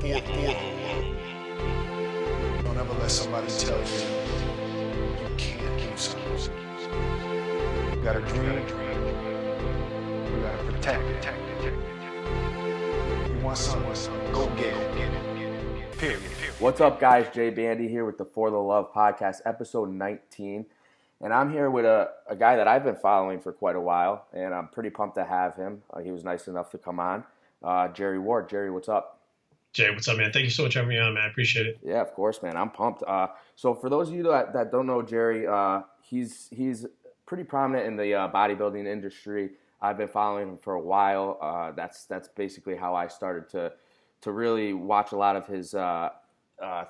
Don't ever let somebody tell you can't do something. You gotta dream. You gotta protect it. You want something, go get it. Period. What's up, guys? Jay Bandy here with the For the Love podcast, episode 19. And I'm here with a guy that I've been following for quite a while, and I'm pretty pumped to have him. He was nice enough to come on. Jerry Ward. Jerry, what's up? Jay, what's up, man? Thank you so much for having me on, man. I appreciate it. Yeah, of course, man. I'm pumped. So for those of you that don't know Jerry, he's pretty prominent in the bodybuilding industry. I've been following him for a while. That's basically how I started to really watch a lot of his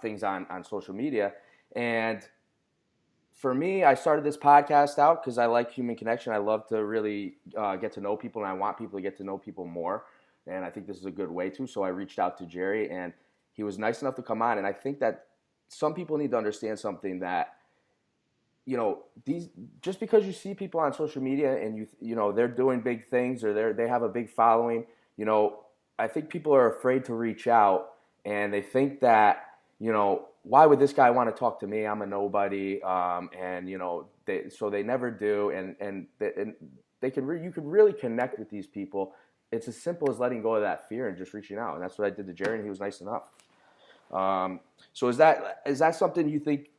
things on social media. And for me, I started this podcast out because I like human connection. I love to really get to know people, and I want people to get to know people more. And I think this is a good way to. So I reached out to Jerry, and he was nice enough to come on. And I think that some people need to understand something, that, you know, just because you see people on social media and you know they're doing big things or they have a big following, you know, I think people are afraid to reach out, and they think that, you know, why would this guy want to talk to me? I'm a nobody, and you know, so they never do, and you can really connect with these people. It's as simple as letting go of that fear and just reaching out, and that's what I did to Jerry, and he was nice enough. So is that something you think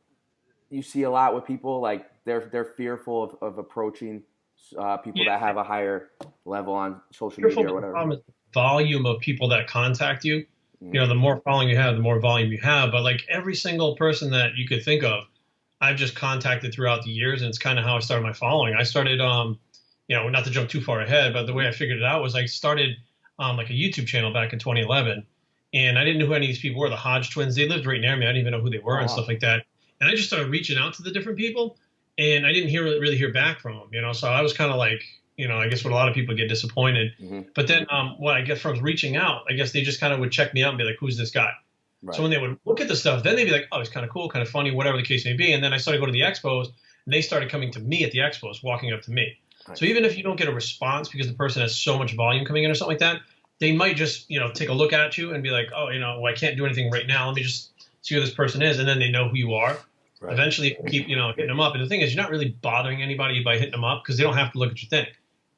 you see a lot with people, like they're fearful of approaching people that have a higher level on social media or whatever? The volume of people that contact you. You know, the more following you have, the more volume you have. But like every single person that you could think of, I've just contacted throughout the years, and it's kind of how I started my following. I started, you know, not to jump too far ahead, but the way I figured it out was I started like a YouTube channel back in 2011, and I didn't know who any of these people were. The Hodge twins, they lived right near me. I didn't even know who they were and stuff like that. And I just started reaching out to the different people, and I didn't really hear back from them, you know. So I was kind of like, you know, I guess what a lot of people get disappointed. Mm-hmm. But then what I get from reaching out, I guess they just kind of would check me out and be like, who's this guy? Right. So when they would look at the stuff, then they'd be like, oh, he's kind of cool, kind of funny, whatever the case may be. And then I started going to the expos, and they started coming to me at the expos, walking up to me. Right. So even if you don't get a response because the person has so much volume coming in or something like that, they might just, you know, take a look at you and be like, oh, you know, well, I can't do anything right now. Let me just see who this person is. And then they know who you are. Right. Eventually keep, you know, hitting them up. And the thing is, you're not really bothering anybody by hitting them up because they don't have to look at your thing.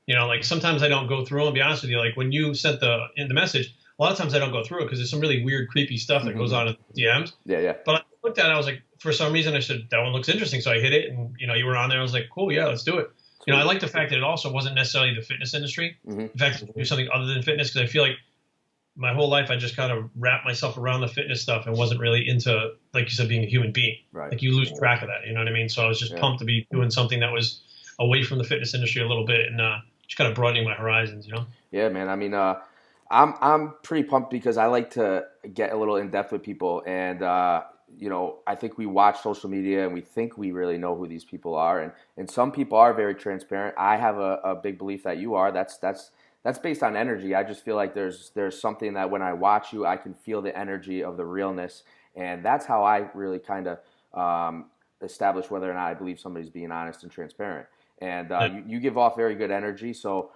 You know, like sometimes I don't go through and be honest with you. Like when you sent the message, a lot of times I don't go through it because there's some really weird, creepy stuff that goes on in DMs. Yeah. But I looked at it, I was like, for some reason, I said, that one looks interesting. So I hit it, and, you know, you were on there. I was like, cool, yeah, let's do it. You know, I like the fact that it also wasn't necessarily the fitness industry. In fact, do something other than fitness, because I feel like my whole life I just kind of wrapped myself around the fitness stuff and wasn't really into, like you said, being a human being. Right. Like you lose track of that, you know what I mean? So I was just pumped to be doing something that was away from the fitness industry a little bit, and just kind of broadening my horizons, you know? Yeah, man. I mean, I'm pretty pumped because I like to get a little in depth with people, and you know, I think we watch social media and we think we really know who these people are, and some people are very transparent. I have a big belief that you are. That's based on energy. I just feel like there's something that when I watch you, I can feel the energy of the realness, and that's how I really kind of establish whether or not I believe somebody's being honest and transparent. And you give off very good energy, so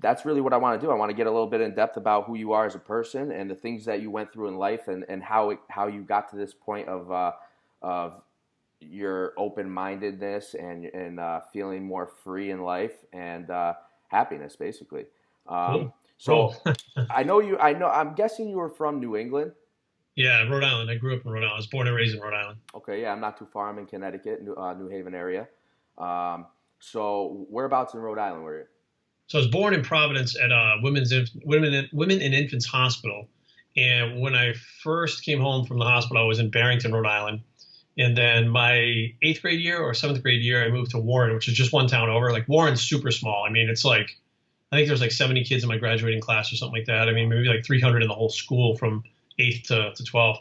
that's really what I want to do. I want to get a little bit in depth about who you are as a person and the things that you went through in life, and how you got to this point of your open-mindedness and feeling more free in life and happiness, basically. Cool. So I'm guessing you were from New England. Yeah, Rhode Island. I grew up in Rhode Island. I was born and raised in Rhode Island. Okay, yeah, I'm not too far. I'm in Connecticut, New Haven area. So whereabouts in Rhode Island were you? So I was born in Providence at Women and Infants Hospital. And when I first came home from the hospital, I was in Barrington, Rhode Island. And then my 8th grade year or 7th grade year, I moved to Warren, which is just one town over. Like Warren's super small. I mean, it's like, I think there's like 70 kids in my graduating class or something like that. I mean, maybe like 300 in the whole school from 8th to 12th.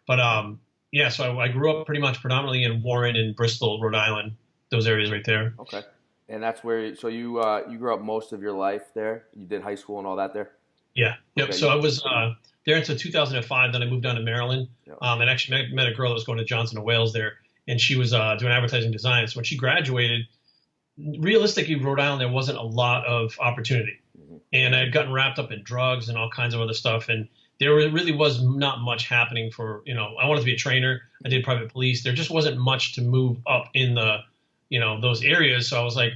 But yeah, so I grew up pretty much predominantly in Warren and Bristol, Rhode Island, those areas right there. Okay. And that's where, so you grew up most of your life there? You did high school and all that there? Yeah. Yep. Okay. So I was there until 2005. Then I moved down to Maryland. Yep. And actually met a girl that was going to Johnson & Wales there, and she was doing advertising design. So when she graduated, realistically, Rhode Island, there wasn't a lot of opportunity. Mm-hmm. And I had gotten wrapped up in drugs and all kinds of other stuff. And really was not much happening for, I wanted to be a trainer. I did private police. There just wasn't much to move up in the, those areas. So I was like,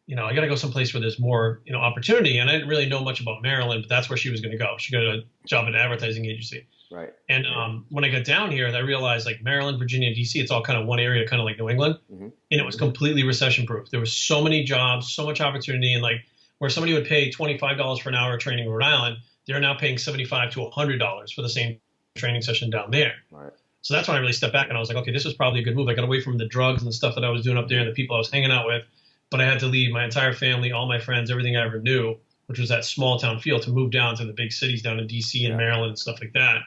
I got to go someplace where there's more, opportunity. And I didn't really know much about Maryland, but that's where she was going to go. She got a job at an advertising agency. Right. And when I got down here, I realized like Maryland, Virginia, DC, it's all kind of one area, kind of like New England. And it was completely recession proof. There was so many jobs, so much opportunity. And like where somebody would pay $25 for an hour of training in Rhode Island, they're now paying $75 to $100 for the same training session down there. Right. So that's when I really stepped back and I was like, okay, this was probably a good move. I got away from the drugs and the stuff that I was doing up there and the people I was hanging out with. But I had to leave my entire family, all my friends, everything I ever knew, which was that small town feel, to move down to the big cities down in DC and Maryland and stuff like that.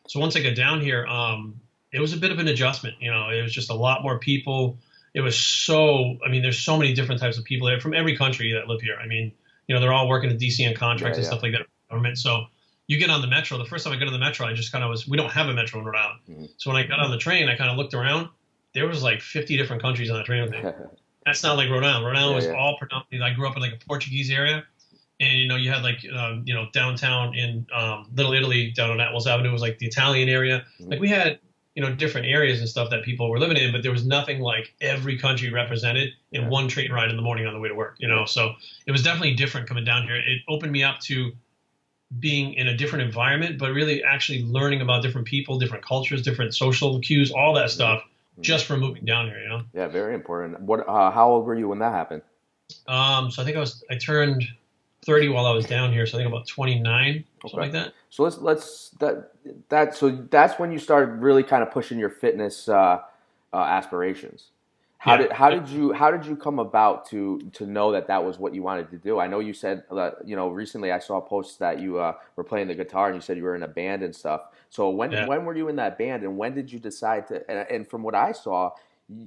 So once I got down here, it was a bit of an adjustment. It was just a lot more people. It was there's so many different types of people there from every country that live here. I mean, they're all working in DC on contracts and stuff like that. Government. So you get on the metro. The first time I got on the metro, I just kind of we don't have a metro in Rhode Island. So when I got on the train, I kind of looked around. There was like 50 different countries on the train with me. That's not like Rhode Island. Rhode Island was all predominantly. I grew up in like a Portuguese area, and you had like downtown in Little Italy, down on Atwells Avenue was like the Italian area. Like we had different areas and stuff that people were living in, but there was nothing like every country represented in one train ride in the morning on the way to work. So it was definitely different coming down here. It opened me up to being in a different environment, but really actually learning about different people, different cultures, different social cues, all that stuff. Just from moving down here, Yeah, very important. What? How old were you when that happened? So I think I turned 30 while I was down here. So I think about 29, something like that. So so that's when you started really kind of pushing your fitness aspirations. How did you come about to know that was what you wanted to do? I know you said that recently I saw a post that you were playing the guitar and you said you were in a band and stuff. So when were you in that band and when did you decide to? And from what I saw,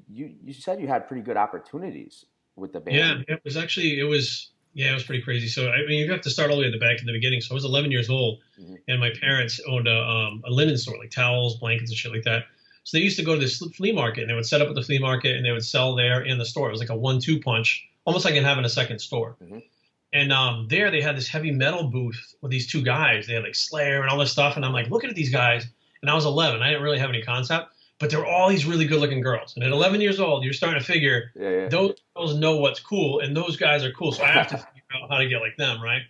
you said you had pretty good opportunities with the band. Yeah, it was pretty crazy. So I mean, you have to start all the way at the back in the beginning. So I was 11 years old, and my parents owned a linen store, like towels, blankets, and shit like that. So they used to go to this flea market, and they would set up at the flea market, and they would sell there in the store. It was like a 1-2 punch, almost like having a second store. And there they had this heavy metal booth with these two guys. They had like Slayer and all this stuff. And I'm like looking at these guys, and I was 11. I didn't really have any concept, but there were all these really good looking girls. And at 11 years old, you're starting to figure those girls know what's cool, and those guys are cool. So I have to figure out how to get like them, right?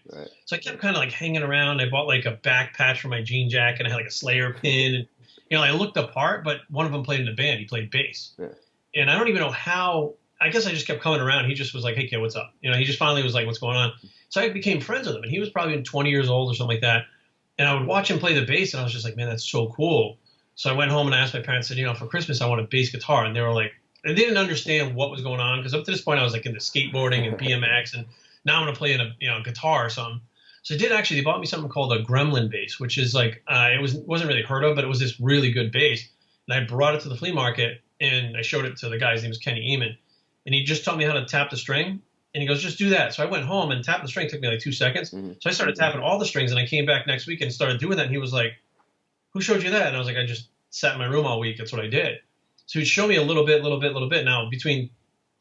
So I kept kind of like hanging around. I bought like a back patch for my jean jacket. And I had like a Slayer pin. And I looked apart, but one of them played in the band. He played bass. And I don't even know how. I guess I just kept coming around. He just was like, hey, kid, what's up? He just finally was like, what's going on? So I became friends with him. And he was probably 20 years old or something like that. And I would watch him play the bass. And I was just like, man, that's so cool. So I went home and I asked my parents, said, for Christmas, I want a bass guitar. And they were like, and they didn't understand what was going on. Because up to this point, I was like into skateboarding and BMX. And now I'm going to play in a guitar or something. So they bought me something called a Gremlin bass, which is like, wasn't really heard of, but it was this really good bass. And I brought it to the flea market and I showed it to the guy. His name was Kenny Eamon. And he just taught me how to tap the string. And he goes, just do that. So I went home and tapped the string. It took me like 2 seconds. So I started tapping all the strings and I came back next week and started doing that. And he was like, who showed you that? And I was like, I just sat in my room all week. That's what I did. So he'd show me a little bit. Now between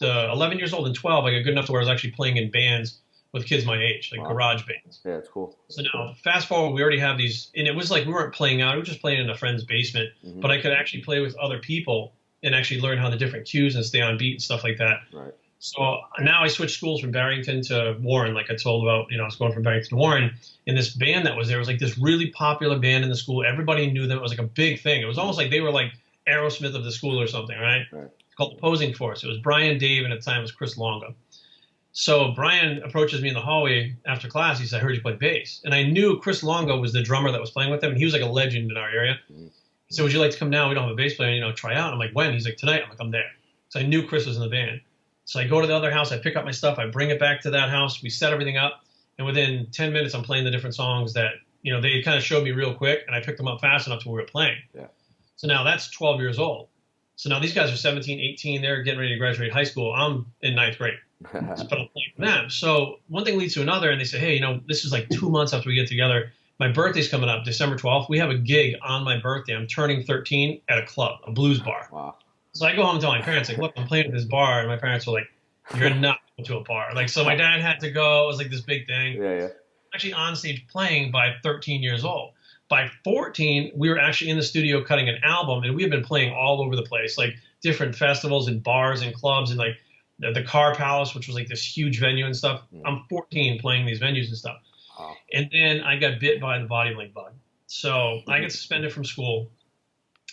the 11 years old and 12, I got good enough to where I was actually playing in bands with kids my age, like garage bands. Yeah, it's cool. So now, fast forward, we already have these, and it was like we weren't playing out, we were just playing in a friend's basement, but I could actually play with other people and actually learn how the different cues and stay on beat and stuff like that. Right. So now I switched schools from Barrington to Warren, like I told about, I was going from Barrington to Warren, and this band that was there was like this really popular band in the school. Everybody knew them. It was like a big thing. It was almost like they were like Aerosmith of the school or something, right? It's called the Opposing Force. It was Brian, Dave, and at the time it was Chris Longo. So Brian approaches me in the hallway after class. He said, I heard you play bass. And I knew Chris Longo was the drummer that was playing with him. And he was like a legend in our area. He said, would you like to come down? We don't have a bass player, try out. I'm like, when? He's like, tonight. I'm like, I'm there. So I knew Chris was in the band. So I go to the other house. I pick up my stuff. I bring it back to that house. We set everything up. And within 10 minutes, I'm playing the different songs that, they kind of showed me real quick. And I picked them up fast enough to where we were playing. So now that's 12 years old. So now these guys are 17, 18. They're getting ready to graduate high school. I'm in 9th grade. But I'm playing with them. So one thing leads to another, and they say, hey, this is like 2 months after we get together. My birthday's coming up, December 12th. We have a gig on my birthday. I'm turning 13 at a club, a blues bar. Wow. So I go home and tell my parents, like, look, I'm playing at this bar. And my parents were like, you're not going to a bar. Like, so my dad had to go. It was like this big thing. Yeah. Actually on stage playing by 13 years old. By 14, we were actually in the studio cutting an album, and we had been playing all over the place, like different festivals and bars and clubs, and like the Car Palace, which was like this huge venue and stuff. I'm 14 playing these venues and stuff. And then I got bit by the bodybuilding bug. So I got suspended from school.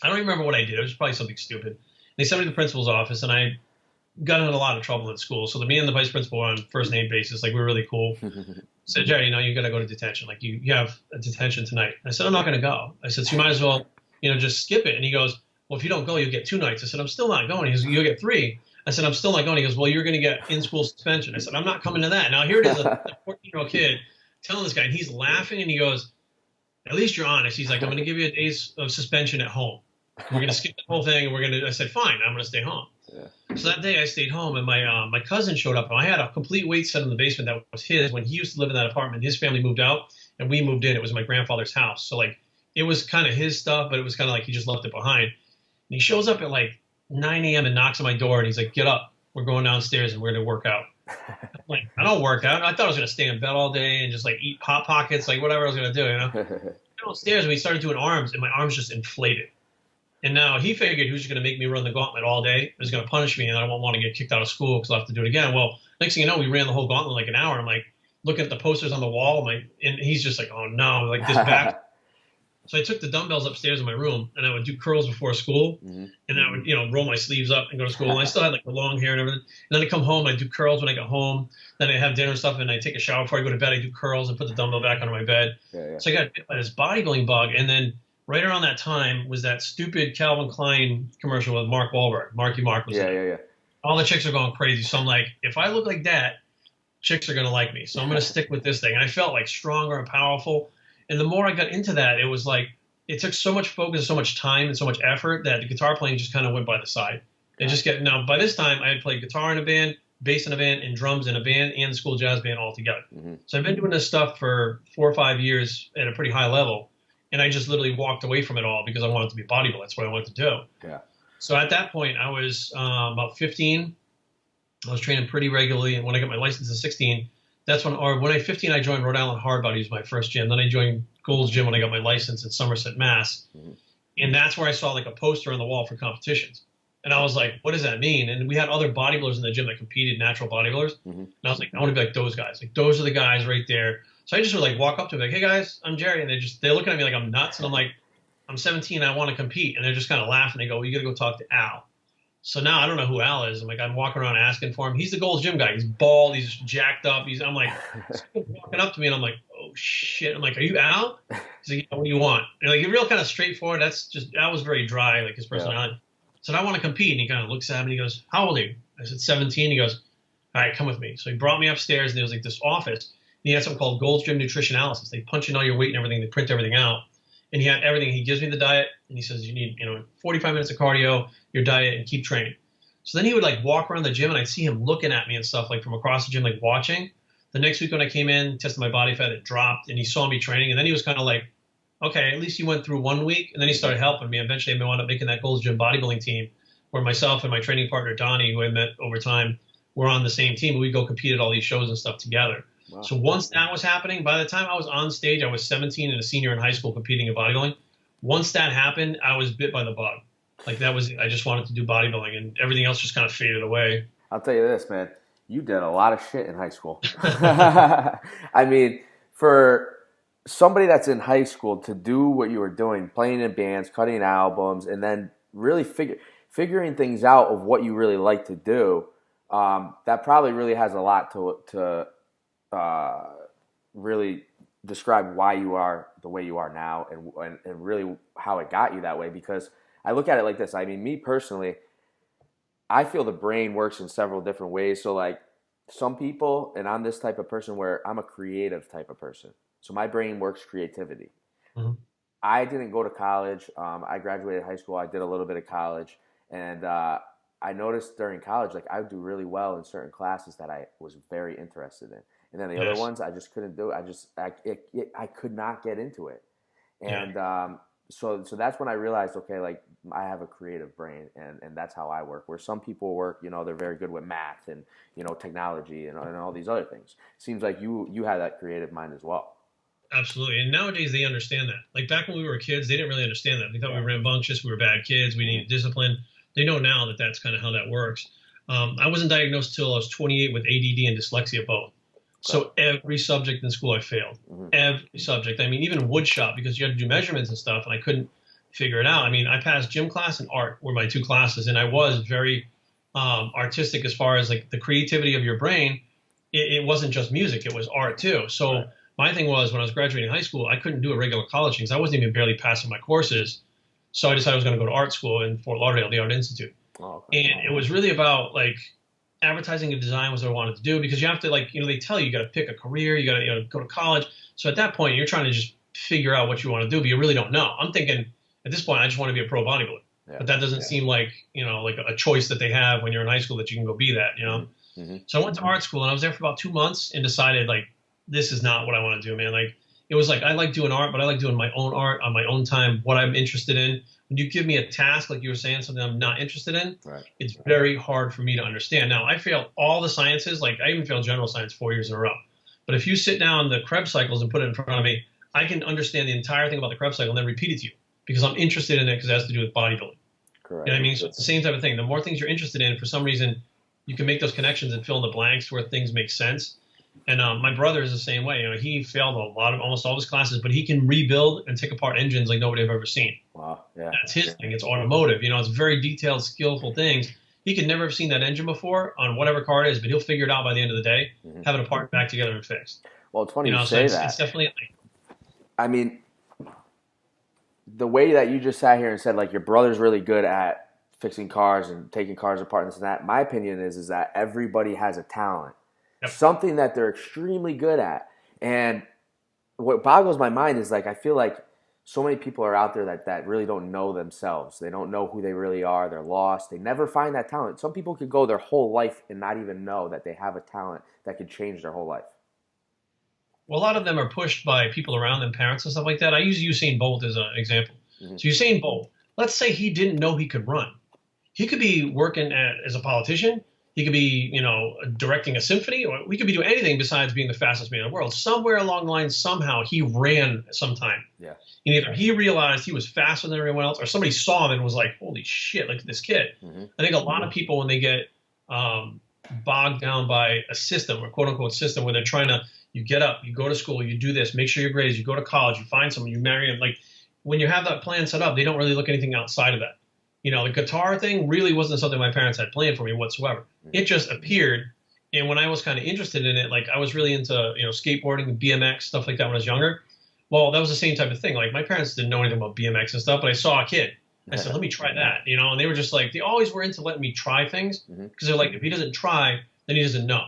I don't even remember what I did. It was probably something stupid. They sent me to the principal's office, and I got in a lot of trouble in school. So me and the vice principal were on first name basis. Like, we were really cool. Said, Jerry, you got to go to detention. Like, you have a detention tonight. I said, I'm not going to go. I said, so you might as well, just skip it. And he goes, well, if you don't go, you'll get 2 nights. I said, I'm still not going. He goes, you'll get 3. I said, I'm still not going. He goes, well, you're going to get in-school suspension. I said, I'm not coming to that. Now, here it is, a 14-year-old kid telling this guy, and he's laughing, and he goes, at least you're honest. He's like, I'm going to give you a day's of suspension at home. We're going to skip the whole thing, and I said, fine, I'm going to stay home. Yeah. So that day I stayed home, and my cousin showed up. And I had a complete weight set in the basement that was his. When he used to live in that apartment, his family moved out, and we moved in. It was my grandfather's house. So, like, it was kind of his stuff, but it was kind of like he just left it behind. And he shows up at, like, 9 a.m. and knocks on my door, and he's like, get up. We're going downstairs, and we're going to work out. I'm like, I don't work out. I thought I was going to stay in bed all day and just, like, eat Hot Pockets, like, whatever I was going to do, Downstairs, and we started doing arms, and my arms just inflated. And now he figured he was just going to make me run the gauntlet all day. He was going to punish me, and I won't want to get kicked out of school because I'll have to do it again. Well, next thing you know, we ran the whole gauntlet in like an hour. I'm like looking at the posters on the wall, and he's just like, oh no, like this back. So I took the dumbbells upstairs in my room, and I would do curls before school, and I would, roll my sleeves up and go to school. And I still had like the long hair and everything. And then I come home, I do curls when I get home. Then I have dinner and stuff, and I take a shower before I go to bed. I do curls and put the dumbbell back under my bed. Yeah. So I got bit by this bodybuilding bug, and then right around that time was that stupid Calvin Klein commercial with Mark Wahlberg. Marky Mark was there. Yeah. All the chicks are going crazy. So I'm like, if I look like that, chicks are going to like me. So I'm going to stick with this thing. And I felt like stronger and powerful. And the more I got into that, it was like, it took so much focus, so much time, and so much effort that the guitar playing just kind of went by the side. Now, by this time, I had played guitar in a band, bass in a band, and drums in a band, and the school jazz band all together. So I've been doing this stuff for 4 or 5 years at a pretty high level. And I just literally walked away from it all because I wanted to be a bodybuilder. That's what I wanted to do. Yeah. So at that point, I was about 15. I was training pretty regularly. And when I got my license at 16, that's when I 15, I joined Rhode Island Hard Body, was my first gym. Then I joined Gold's Gym when I got my license in Somerset, Mass. And that's where I saw like a poster on the wall for competitions. And I was like, what does that mean? And we had other bodybuilders in the gym that competed, natural bodybuilders. And I was like, I want to be like those guys. Like, those are the guys right there. So I just would like walk up to them like, hey guys, I'm Jerry. And they're looking at me like I'm nuts. And I'm like, I'm 17. I want to compete. And they're just kind of laughing. They go, well, you got to go talk to Al. So now I don't know who Al is. I'm walking around asking for him. He's the Gold's Gym guy. He's bald. He's jacked up. I'm like, walking up to me and I'm like, oh shit. I'm like, are you Al? He's like, yeah, what do you want? And like, real kind of straightforward. Al was very dry, like his personality. I said, I want to compete. And he kind of looks at me and he goes, how old are you? I said, 17. He goes, all right, come with me. So he brought me upstairs and there was like this office. He had something called Gold's Gym Nutrition Analysis. They punch in all your weight and everything. They print everything out. And he had everything. He gives me the diet, and he says, you need 45 minutes of cardio, your diet, and keep training. So then he would like walk around the gym, and I'd see him looking at me and stuff like from across the gym, like watching. The next week when I came in, tested my body fat, it dropped, and he saw me training. And then he was kind of like, okay, at least you went through 1 week. And then he started helping me. Eventually, I wound up making that Gold's Gym bodybuilding team where myself and my training partner, Donnie, who I met over time, were on the same team. We'd go compete at all these shows and stuff together. Wow. So once that was happening, by the time I was on stage, I was 17 and a senior in high school competing in bodybuilding. Once that happened, I was bit by the bug. Like I just wanted to do bodybuilding, and everything else just kind of faded away. I'll tell you this, man. You did a lot of shit in high school. I mean, for somebody that's in high school to do what you were doing, playing in bands, cutting albums, and then really figuring things out of what you really like to do, that probably really has a lot to really describe why you are the way you are now and really how it got you that way. Because I look at it like this. I mean, me personally, I feel the brain works in several different ways. So like some people, and I'm this type of person where I'm a creative type of person. So my brain works creativity. Mm-hmm. I didn't go to college. I graduated high school. I did a little bit of college. And I noticed during college, like I would do really well in certain classes that I was very interested in. And then the other ones, I just couldn't do it. I could not get into it. And so that's when I realized, okay, like I have a creative brain, and that's how I work. Where some people work, they're very good with math and, technology and all these other things. Seems like you had that creative mind as well. Absolutely. And nowadays they understand that. Like back when we were kids, they didn't really understand that. They thought we were rambunctious, we were bad kids, we needed discipline. They know now that that's kind of how that works. I wasn't diagnosed till I was 28 with ADD and dyslexia both. So every subject in school I failed. Every subject. I mean, even wood shop, because you had to do measurements and stuff, and I couldn't figure it out. I mean, I passed gym class and art were my two classes, and I was very artistic as far as like the creativity of your brain. It wasn't just music, it was art too. So my thing was, when I was graduating high school, I couldn't do a regular college thing because I wasn't even barely passing my courses. So I decided I was going to go to art school in Fort Lauderdale, the Art Institute. And it was really about like advertising and design was what I wanted to do, because you have to, like, they tell you, you got to pick a career, you got to go to college. So at that point, you're trying to just figure out what you want to do, but you really don't know. I'm thinking at this point, I just want to be a pro bodybuilder. But that doesn't seem like, like a choice that they have when you're in high school that you can go be that, So I went to art school and I was there for about 2 months and decided like, this is not what I want to do, man. Like, it was like, I like doing art, but I like doing my own art on my own time, what I'm interested in. When you give me a task, like you were saying, something I'm not interested in, it's very hard for me to understand. Now, I failed all the sciences. Like, I even failed general science 4 years in a row. But if you sit down the Krebs cycles and put it in front of me, I can understand the entire thing about the Krebs cycle and then repeat it to you because I'm interested in it because it has to do with bodybuilding. Correct. You know what I mean? So it's the same type of thing. The more things you're interested in, for some reason, you can make those connections and fill in the blanks where things make sense. And my brother is the same way. He failed almost all of his classes, but he can rebuild and take apart engines like nobody I've ever seen. Wow, yeah. That's his thing. It's automotive. It's very detailed, skillful things. He could never have seen that engine before on whatever car it is, but he'll figure it out by the end of the day, have it apart, back together, and fixed. Well, it's funny you say that. It's definitely. I mean, the way that you just sat here and said, like, your brother's really good at fixing cars and taking cars apart and this and that. My opinion is that everybody has a talent. Something that they're extremely good at. And what boggles my mind is, like, I feel like so many people are out there that really don't know themselves. They don't know who they really are. They're lost. They never find that talent. Some people could go their whole life and not even know that they have a talent that could change their whole life. Well, a lot of them are pushed by people around them, parents and stuff like that. I use Usain Bolt as an example. So Usain Bolt, let's say he didn't know he could run. He could be working as a politician. He could be, directing a symphony, or we could be doing anything besides being the fastest man in the world. Somewhere along the line, somehow, he ran sometime. Yeah. And either he realized he was faster than everyone else, or somebody saw him and was like, holy shit, look at this kid. I think a lot of people, when they get bogged down by a system, or quote-unquote system, where they're trying to, you get up, you go to school, you do this, make sure your grades, you go to college, you find someone, you marry him. Like, when you have that plan set up, they don't really look anything outside of that. The guitar thing really wasn't something my parents had planned for me whatsoever. It just appeared. And when I was kind of interested in it, like, I was really into, skateboarding and BMX, stuff like that when I was younger. Well, that was the same type of thing. Like, my parents didn't know anything about BMX and stuff, but I saw a kid. I said, let me try that, and they were just like, they always were into letting me try things because they're like, if he doesn't try, then he doesn't know.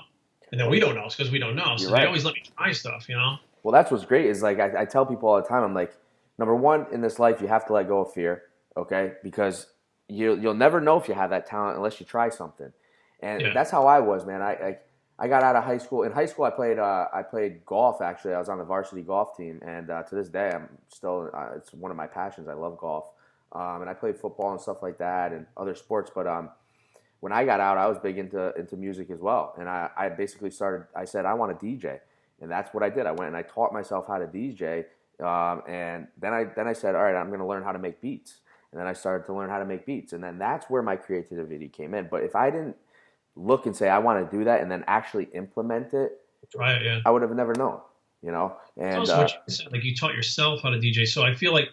And then we don't know because we don't know. So they always let me try stuff, Well, that's what's great is, like, I tell people all the time, I'm like, number one, in this life, you have to let go of fear, okay? Because you'll never know if you have that talent unless you try something. And that's how I was, man. I got out of high school. In high school, I played golf, actually. I was on the varsity golf team. And to this day, I'm still it's one of my passions. I love golf. And I played football and stuff like that and other sports. But when I got out, I was big into music as well. And I basically I said, I want to DJ. And that's what I did. I went and I taught myself how to DJ. And then I said, all right, I'm going to learn how to make beats. And then I started to learn how to make beats. And then that's where my creativity came in. But if I didn't look and say, I want to do that, and then actually implement it, I would have never known, And it's also what you said, like, you taught yourself how to DJ. So I feel like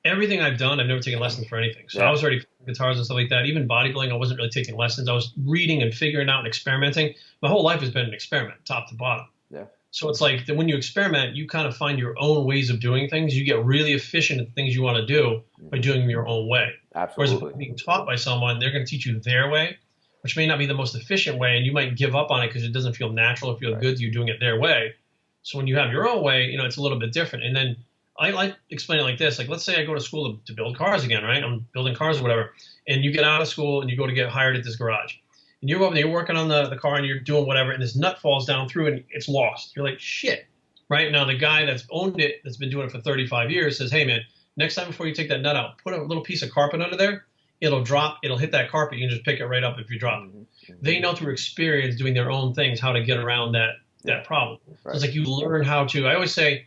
everything I've done, I've never taken lessons for anything. So I was already playing guitars and stuff like that. Even bodybuilding, I wasn't really taking lessons. I was reading and figuring out and experimenting. My whole life has been an experiment, top to bottom. Yeah. So it's like that when you experiment, you kind of find your own ways of doing things. You get really efficient at the things you want to do by doing them your own way. Absolutely. Whereas if being taught by someone, they're going to teach you their way, which may not be the most efficient way, and you might give up on it because it doesn't feel natural or feel good to you doing it their way. So when you have your own way, it's a little bit different. And then I like explaining it like this. Like, let's say I go to school to build cars again, right? I'm building cars or whatever. And you get out of school and you go to get hired at this garage. And you're over there, you're working on the car and you're doing whatever, and this nut falls down through and it's lost. You're like, shit. Right? Now, the guy that's owned it, that's been doing it for 35 years, says, hey, man, next time before you take that nut out, put a little piece of carpet under there. It'll drop. It'll hit that carpet. You can just pick it right up if you drop it. They know through experience doing their own things how to get around that problem. So it's like you learn how to – I always say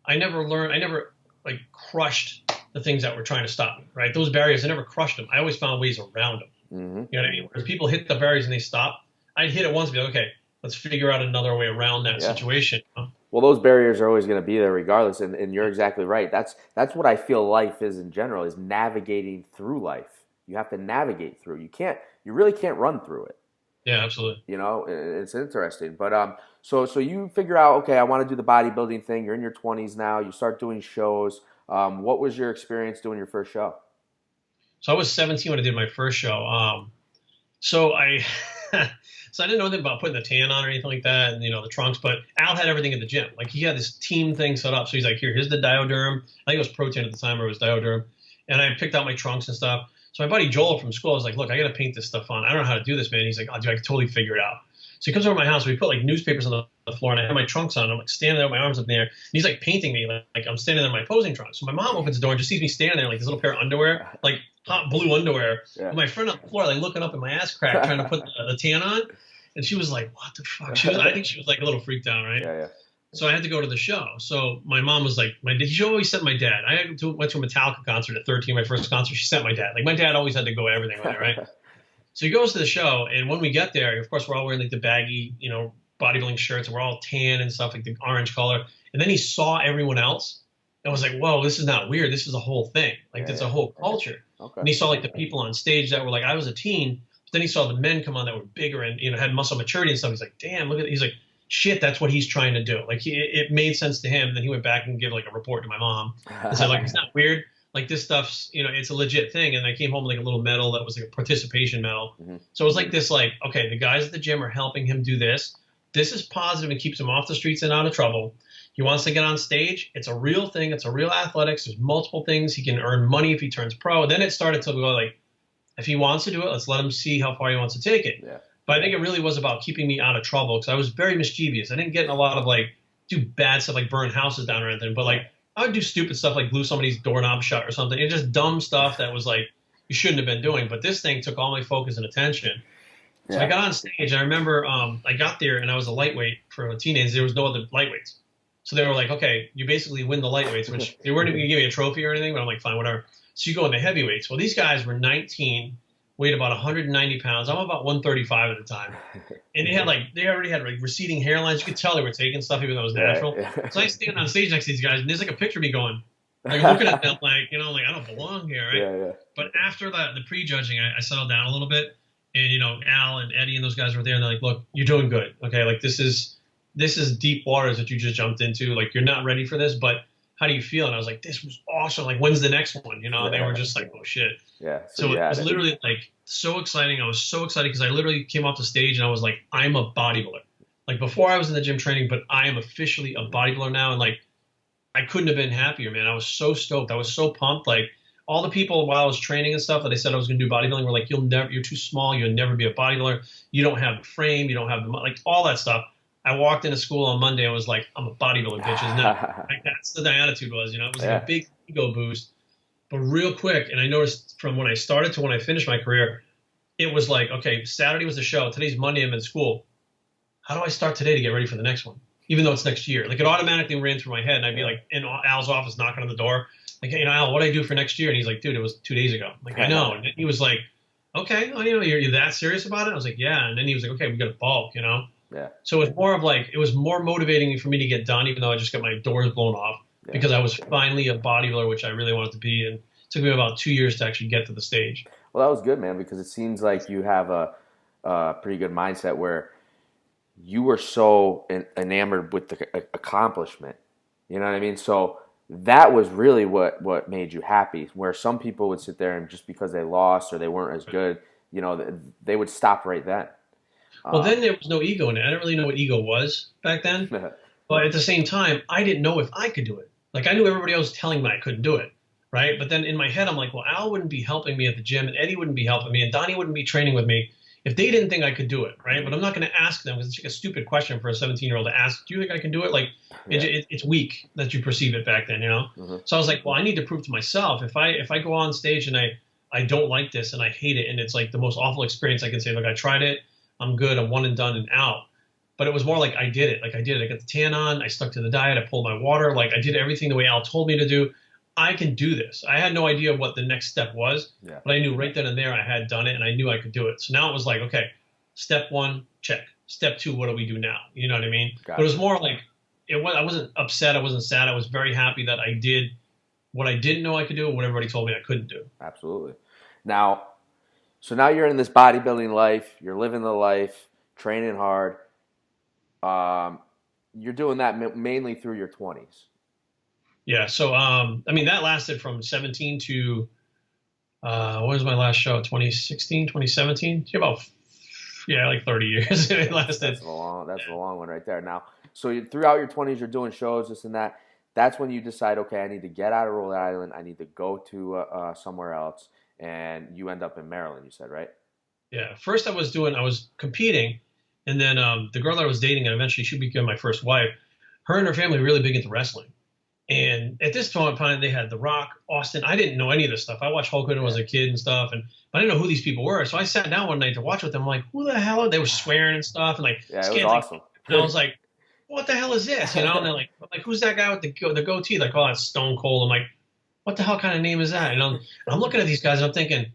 I never like crushed the things that were trying to stop me, right? Those barriers, I never crushed them. I always found ways around them. Mm-hmm. You know what I mean? Whereas people hit the barriers and they stop, I'd hit it once and be like, okay, let's figure out another way around that situation. Well, those barriers are always going to be there regardless, and you're exactly right. That's what I feel life is in general, is navigating through life. You have to navigate through. You really can't run through it. Yeah, absolutely. You know, it's interesting. But so you figure out, okay, I want to do the bodybuilding thing. You're in your 20s now. You start doing shows. What was your experience doing your first show? So I was 17 when I did my first show. So I didn't know anything about putting the tan on or anything like that, and the trunks. But Al had everything at the gym. Like, he had this team thing set up. So he's like, here's the Dioderm. I think it was Protein at the time, or it was Dioderm. And I picked out my trunks and stuff. So my buddy Joel from school was like, look, I got to paint this stuff on. I don't know how to do this, man. He's like, oh, dude, I can totally figure it out. So he comes over to my house. We put like newspapers on the floor, and I have my trunks on. I'm like standing there with my arms up in the air. And he's like painting me like I'm standing there in my posing trunks. So my mom opens the door and just sees me standing there like this little pair of underwear, like hot blue underwear. Yeah. With my friend on the floor, like looking up at my ass crack, trying to put the tan on. And she was like, what the fuck? I think she was like a little freaked out, right? Yeah. So I had to go to the show. So my mom was like, she always sent my dad. I went to a Metallica concert at 13, my first concert. She sent my dad. Like, my dad always had to go everything with it, right? So he goes to the show, and when we get there, of course, we're all wearing like the baggy, bodybuilding shirts, and we're all tan and stuff, like the orange color. And then he saw everyone else and was like, whoa, this is not weird. This is a whole thing. Like, it's a whole culture. Okay. And he saw like the people on stage that were like, I was a teen. But then he saw the men come on that were bigger and, had muscle maturity and stuff. He's like, damn, look at, he's like, shit, that's what he's trying to do. Like, it made sense to him. And then he went back and gave like a report to my mom and said, like, it's not weird. Like, this stuff's, it's a legit thing. And I came home with like a little medal that was like a participation medal. Mm-hmm. So it was like this, like, okay, the guys at the gym are helping him do this. This is positive and keeps him off the streets and out of trouble. He wants to get on stage. It's a real thing. It's a real athletics. There's multiple things. He can earn money if he turns pro. Then it started to go like, if he wants to do it, let's let him see how far he wants to take it. Yeah. But I think it really was about keeping me out of trouble, because I was very mischievous. I didn't get in a lot of like do bad stuff like burn houses down or anything, but like I would do stupid stuff like glue somebody's doorknob shut or something. It's just dumb stuff that was like you shouldn't have been doing. But this thing took all my focus and attention. So I got on stage, and I remember I got there, and I was a lightweight for a teenager. There was no other lightweights. So they were like, okay, you basically win the lightweights, which they weren't even going to give me a trophy or anything, but I'm like, fine, whatever. So you go in the heavyweights. Well, these guys were 19, weighed about 190 pounds. I'm about 135 at the time. And they already had like receding hairlines. You could tell they were taking stuff even though it was natural. Yeah. So I stand on stage next to these guys, and there's like a picture of me going, like looking at them like, like I don't belong here, right? Yeah. But after the prejudging, I settled down a little bit. And, Al and Eddie and those guys were there, and they're like, look, you're doing good. Okay, like this is deep waters that you just jumped into. Like, you're not ready for this, but how do you feel? And I was like, this was awesome. Like, when's the next one? They were just like, oh, shit. Yeah. So it was literally like so exciting. I was so excited because I literally came off the stage and I was like, I'm a bodybuilder. Like, before I was in the gym training, but I am officially a bodybuilder now. And like, I couldn't have been happier, man. I was so stoked. I was so pumped. Like, all the people while I was training and stuff that they said I was going to do bodybuilding were like, you're too small. You'll never be a bodybuilder. You don't have the frame. You don't have the, like all that stuff. I walked into school on Monday and was like, I'm a bodybuilder, bitches. No, like that's the attitude was, it was like a big ego boost, but real quick. And I noticed from when I started to when I finished my career, it was like, okay, Saturday was the show. Today's Monday. I'm in school. How do I start today to get ready for the next one? Even though it's next year, like it automatically ran through my head, and I'd be like in Al's office knocking on the door. Like, hey, Al, what do I do for next year? And he's like, dude, it was 2 days ago. I'm like, I know. And he was like, okay, well, you're that serious about it? I was like, yeah. And then he was like, okay, we got to bulk, Yeah. So it was more of like, it was more motivating for me to get done, even though I just got my doors blown off because I was finally a bodybuilder, which I really wanted to be. And it took me about 2 years to actually get to the stage. Well, that was good, man, because it seems like you have a pretty good mindset where you were so enamored with the accomplishment. You know what I mean? So that was really what made you happy, where some people would sit there and just because they lost or they weren't as good, they would stop right then. Well, then there was no ego in it. I didn't really know what ego was back then. But at the same time, I didn't know if I could do it. Like, I knew everybody else telling me I couldn't do it, right? But then in my head, I'm like, well, Al wouldn't be helping me at the gym, and Eddie wouldn't be helping me, and Donnie wouldn't be training with me if they didn't think I could do it, right? But I'm not going to ask them because it's like a stupid question for a 17-year-old to ask, do you think I can do it? Like, it's weak that you perceive it back then, Mm-hmm. So I was like, well, I need to prove to myself. If I go on stage and I don't like this and I hate it and it's like the most awful experience, I can say, look, I tried it. I'm good. I'm one and done and out. but it was more like I did it. Like I did it. I got the tan on. I stuck to the diet. I pulled my water. Like I did everything the way Al told me to do. I can do this. I had no idea what the next step was, but I knew right then and there I had done it, and I knew I could do it. So now it was like, okay, step 1, check. Step 2, what do we do now? You know what I mean? But it was more like I wasn't upset. I wasn't sad. I was very happy that I did what I didn't know I could do and what everybody told me I couldn't do. Absolutely. Now, so now you're in this bodybuilding life. You're living the life, training hard. You're doing that mainly through your 20s. Yeah. So, I mean, that lasted from 17 to, what was my last show? 2016, 2017? Like 30 years it lasted. That's a long one right there. Now, so throughout your 20s, you're doing shows, this and that. That's when you decide, okay, I need to get out of Rhode Island. I need to go to somewhere else. And you end up in Maryland, you said, right? Yeah. First I was competing. And then the girl that I was dating, and eventually she became my first wife, her and her family were really big into wrestling. And at this point in time, they had The Rock, Austin. I didn't know any of this stuff. I watched Hulk Hogan when I was a kid and stuff, but I didn't know who these people were. So I sat down one night to watch with them. I'm like, who the hell are they? Were swearing and stuff, and like, yeah, it was awesome. And I was like, what the hell is this? You know? And they're like, who's that guy with the goatee? Like, oh, that's Stone Cold. I'm like, what the hell kind of name is that? And I'm looking at these guys, and I'm thinking,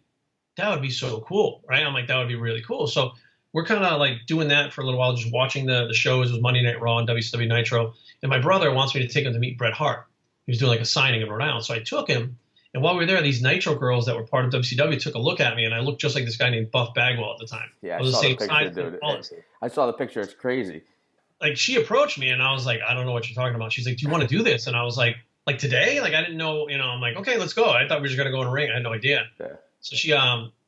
that would be so cool, right? I'm like, that would be really cool. So we're kind of like doing that for a little while, just watching the shows. It was Monday Night Raw and WCW Nitro. And my brother wants me to take him to meet Bret Hart. He was doing like a signing in Rhode Island. So I took him. And while we were there, these Nitro girls that were part of WCW took a look at me, and I looked just like this guy named Buff Bagwell at the time. Yeah, I saw the picture, dude. I saw the picture. It's crazy. Like, she approached me, and I was like, I don't know what you're talking about. She's like, do you want to do this? And I was like today? Like, I didn't know, I'm like, okay, let's go. I thought we were just going to go in a ring. I had no idea. Yeah. So she,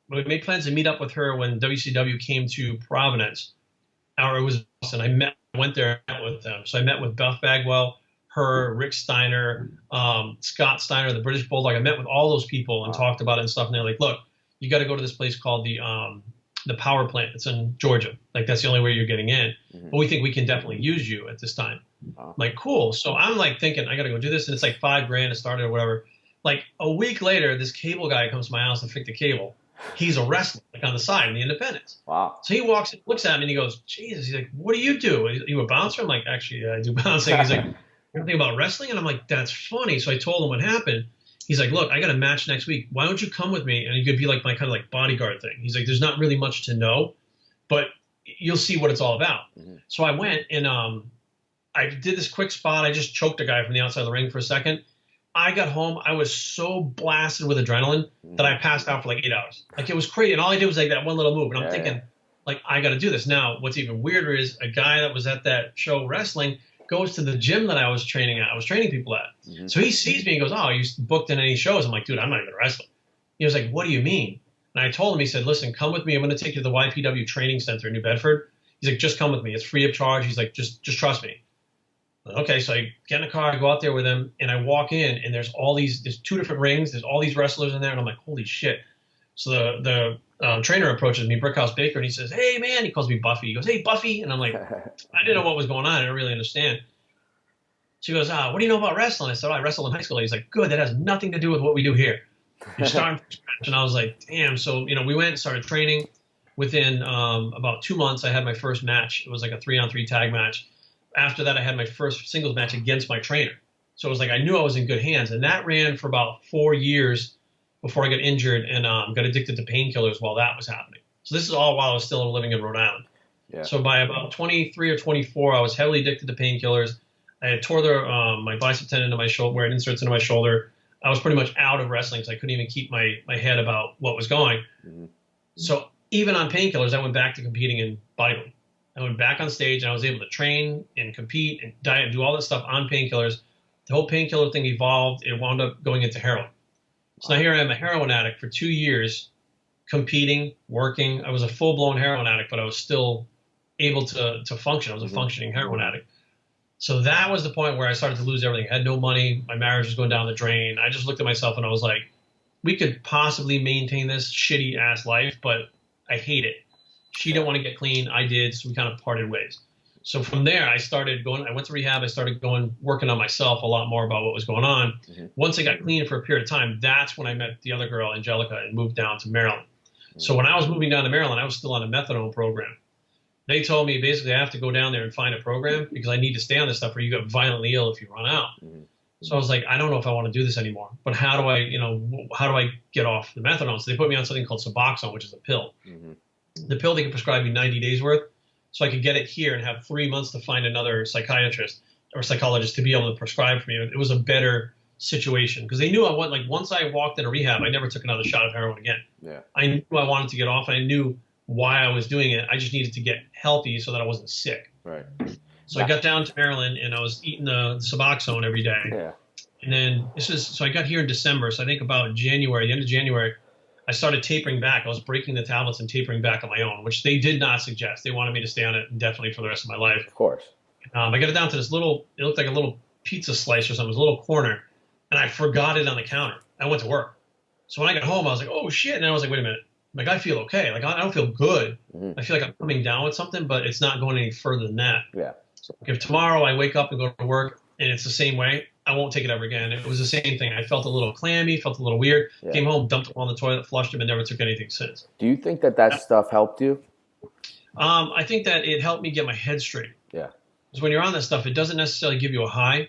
we made plans to meet up with her when WCW came to Providence. It was Boston. I went there and met with them. So I met with Buff Bagwell, her, Rick Steiner, Scott Steiner, the British Bulldog. I met with all those people and talked about it and stuff. And they're like, look, you got to go to this place called the Power Plant. It's in Georgia. Like, that's the only way you're getting in. Mm-hmm. But we think we can definitely use you at this time. I'm like, cool. So I'm like thinking, I got to go do this. And it's like $5,000 to start it or whatever. Like a week later, this cable guy comes to my house to fix the cable. He's a wrestler, like on the side in the independents. Wow. So he walks in, looks at me, and he goes, Jesus. He's like, what do you do? Are you a bouncer? I'm like, actually, yeah, I do bouncing. He's like, you think about wrestling? And I'm like, that's funny. So I told him what happened. He's like, look, I got a match next week. Why don't you come with me? And you could be like my kind of like bodyguard thing. He's like, there's not really much to know, but you'll see what it's all about. Mm-hmm. So I went and I did this quick spot. I just choked a guy from the outside of the ring for a second. I got home. I was so blasted with adrenaline that I passed out for like 8 hours. Like, it was crazy. And all I did was like that one little move. And I'm thinking, like, I got to do this. Now, what's even weirder is a guy that was at that show wrestling goes to the gym that I was training at. I was training people at. Mm-hmm. So he sees me and goes, oh, you booked in any shows? I'm like, dude, I'm not even a wrestler. He was like, what do you mean? And I told him, he said, listen, come with me. I'm going to take you to the YPW training center in New Bedford. He's like, just come with me. It's free of charge. He's like, just trust me. Okay, so I get in the car, I go out there with him, and I walk in, and there's 2 different rings. There's all these wrestlers in there, and I'm like, holy shit. So the trainer approaches me, Brickhouse Baker, and he says, hey, man. He calls me Buffy. He goes, hey, Buffy. And I'm like, I didn't know what was going on. I didn't really understand. She goes, what do you know about wrestling? I said, I wrestled in high school. He's like, good, that has nothing to do with what we do here. You're starting from scratch. And I was like, damn. So, we went and started training. Within about 2 months, I had my first match. It was like a 3-on-3 tag match. After that, I had my first singles match against my trainer. So it was like I knew I was in good hands. And that ran for about 4 years before I got injured and got addicted to painkillers while that was happening. So this is all while I was still living in Rhode Island. Yeah. So by about 23 or 24, I was heavily addicted to painkillers. I had tore my bicep tendon into my shoulder, where it inserts into my shoulder. I was pretty much out of wrestling because I couldn't even keep my head about what was going. Mm-hmm. So even on painkillers, I went back to competing in bodybuilding. I went back on stage, and I was able to train and compete and diet and do all that stuff on painkillers. The whole painkiller thing evolved. It wound up going into heroin. So now here I am, a heroin addict for 2 years, competing, working. I was a full-blown heroin addict, but I was still able to function. I was a functioning heroin addict. So that was the point where I started to lose everything. I had no money. My marriage was going down the drain. I just looked at myself, and I was like, we could possibly maintain this shitty-ass life, but I hate it. She didn't want to get clean. I did. So we kind of parted ways. So from there, I went to rehab. I started working on myself a lot more about what was going on. Mm-hmm. Once I got clean for a period of time, that's when I met the other girl, Angelica, and moved down to Maryland. Mm-hmm. So when I was moving down to Maryland, I was still on a methadone program. They told me basically I have to go down there and find a program because I need to stay on this stuff or you get violently ill if you run out. So I was like, I don't know if I want to do this anymore, but how do I, how do I get off the methadone? So they put me on something called Suboxone, which is a pill. The pill they can prescribe you 90 days worth. So I could get it here and have 3 months to find another psychiatrist or psychologist to be able to prescribe for me. It was a better situation because they knew I wanted, like once I walked into rehab, I never took another shot of heroin again. Yeah. I knew I wanted to get off and I knew why I was doing it. I just needed to get healthy so that I wasn't sick. Right. So I got down to Maryland and I was eating the Suboxone every day. Yeah. And then so I got here in December. So I think about January, the end of January, I started tapering back. I was breaking the tablets and tapering back on my own, which they did not suggest. They wanted me to stay on it indefinitely for the rest of my life. Of course. I got it down to this little, it looked like a little pizza slice or something. It was a little corner. And I forgot it on the counter. I went to work. So when I got home, I was like, oh shit. And I was like, wait a minute. Like, I feel okay. Like, I don't feel good. I feel like I'm coming down with something, but it's not going any further than that. Yeah. So if tomorrow I wake up and go to work and it's the same way, I won't take it ever again. It was the same thing. I felt a little clammy, felt a little weird. Yeah. Came home, dumped them on the toilet, flushed them, and never took anything since. Do you think that stuff helped you? I think that it helped me get my head straight. Yeah. Because when you're on this stuff, it doesn't necessarily give you a high,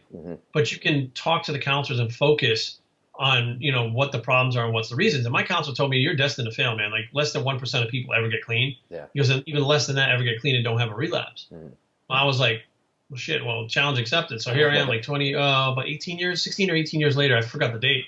but you can talk to the counselors and focus on, what the problems are and what's the reasons. And my counselor told me, you're destined to fail, man. Like less than 1% of people ever get clean. Yeah. He goes, and even less than that ever get clean and don't have a relapse. I was like, well, shit, well, challenge accepted. So here I am, like about 18 years, 16 or 18 years later, I forgot the date,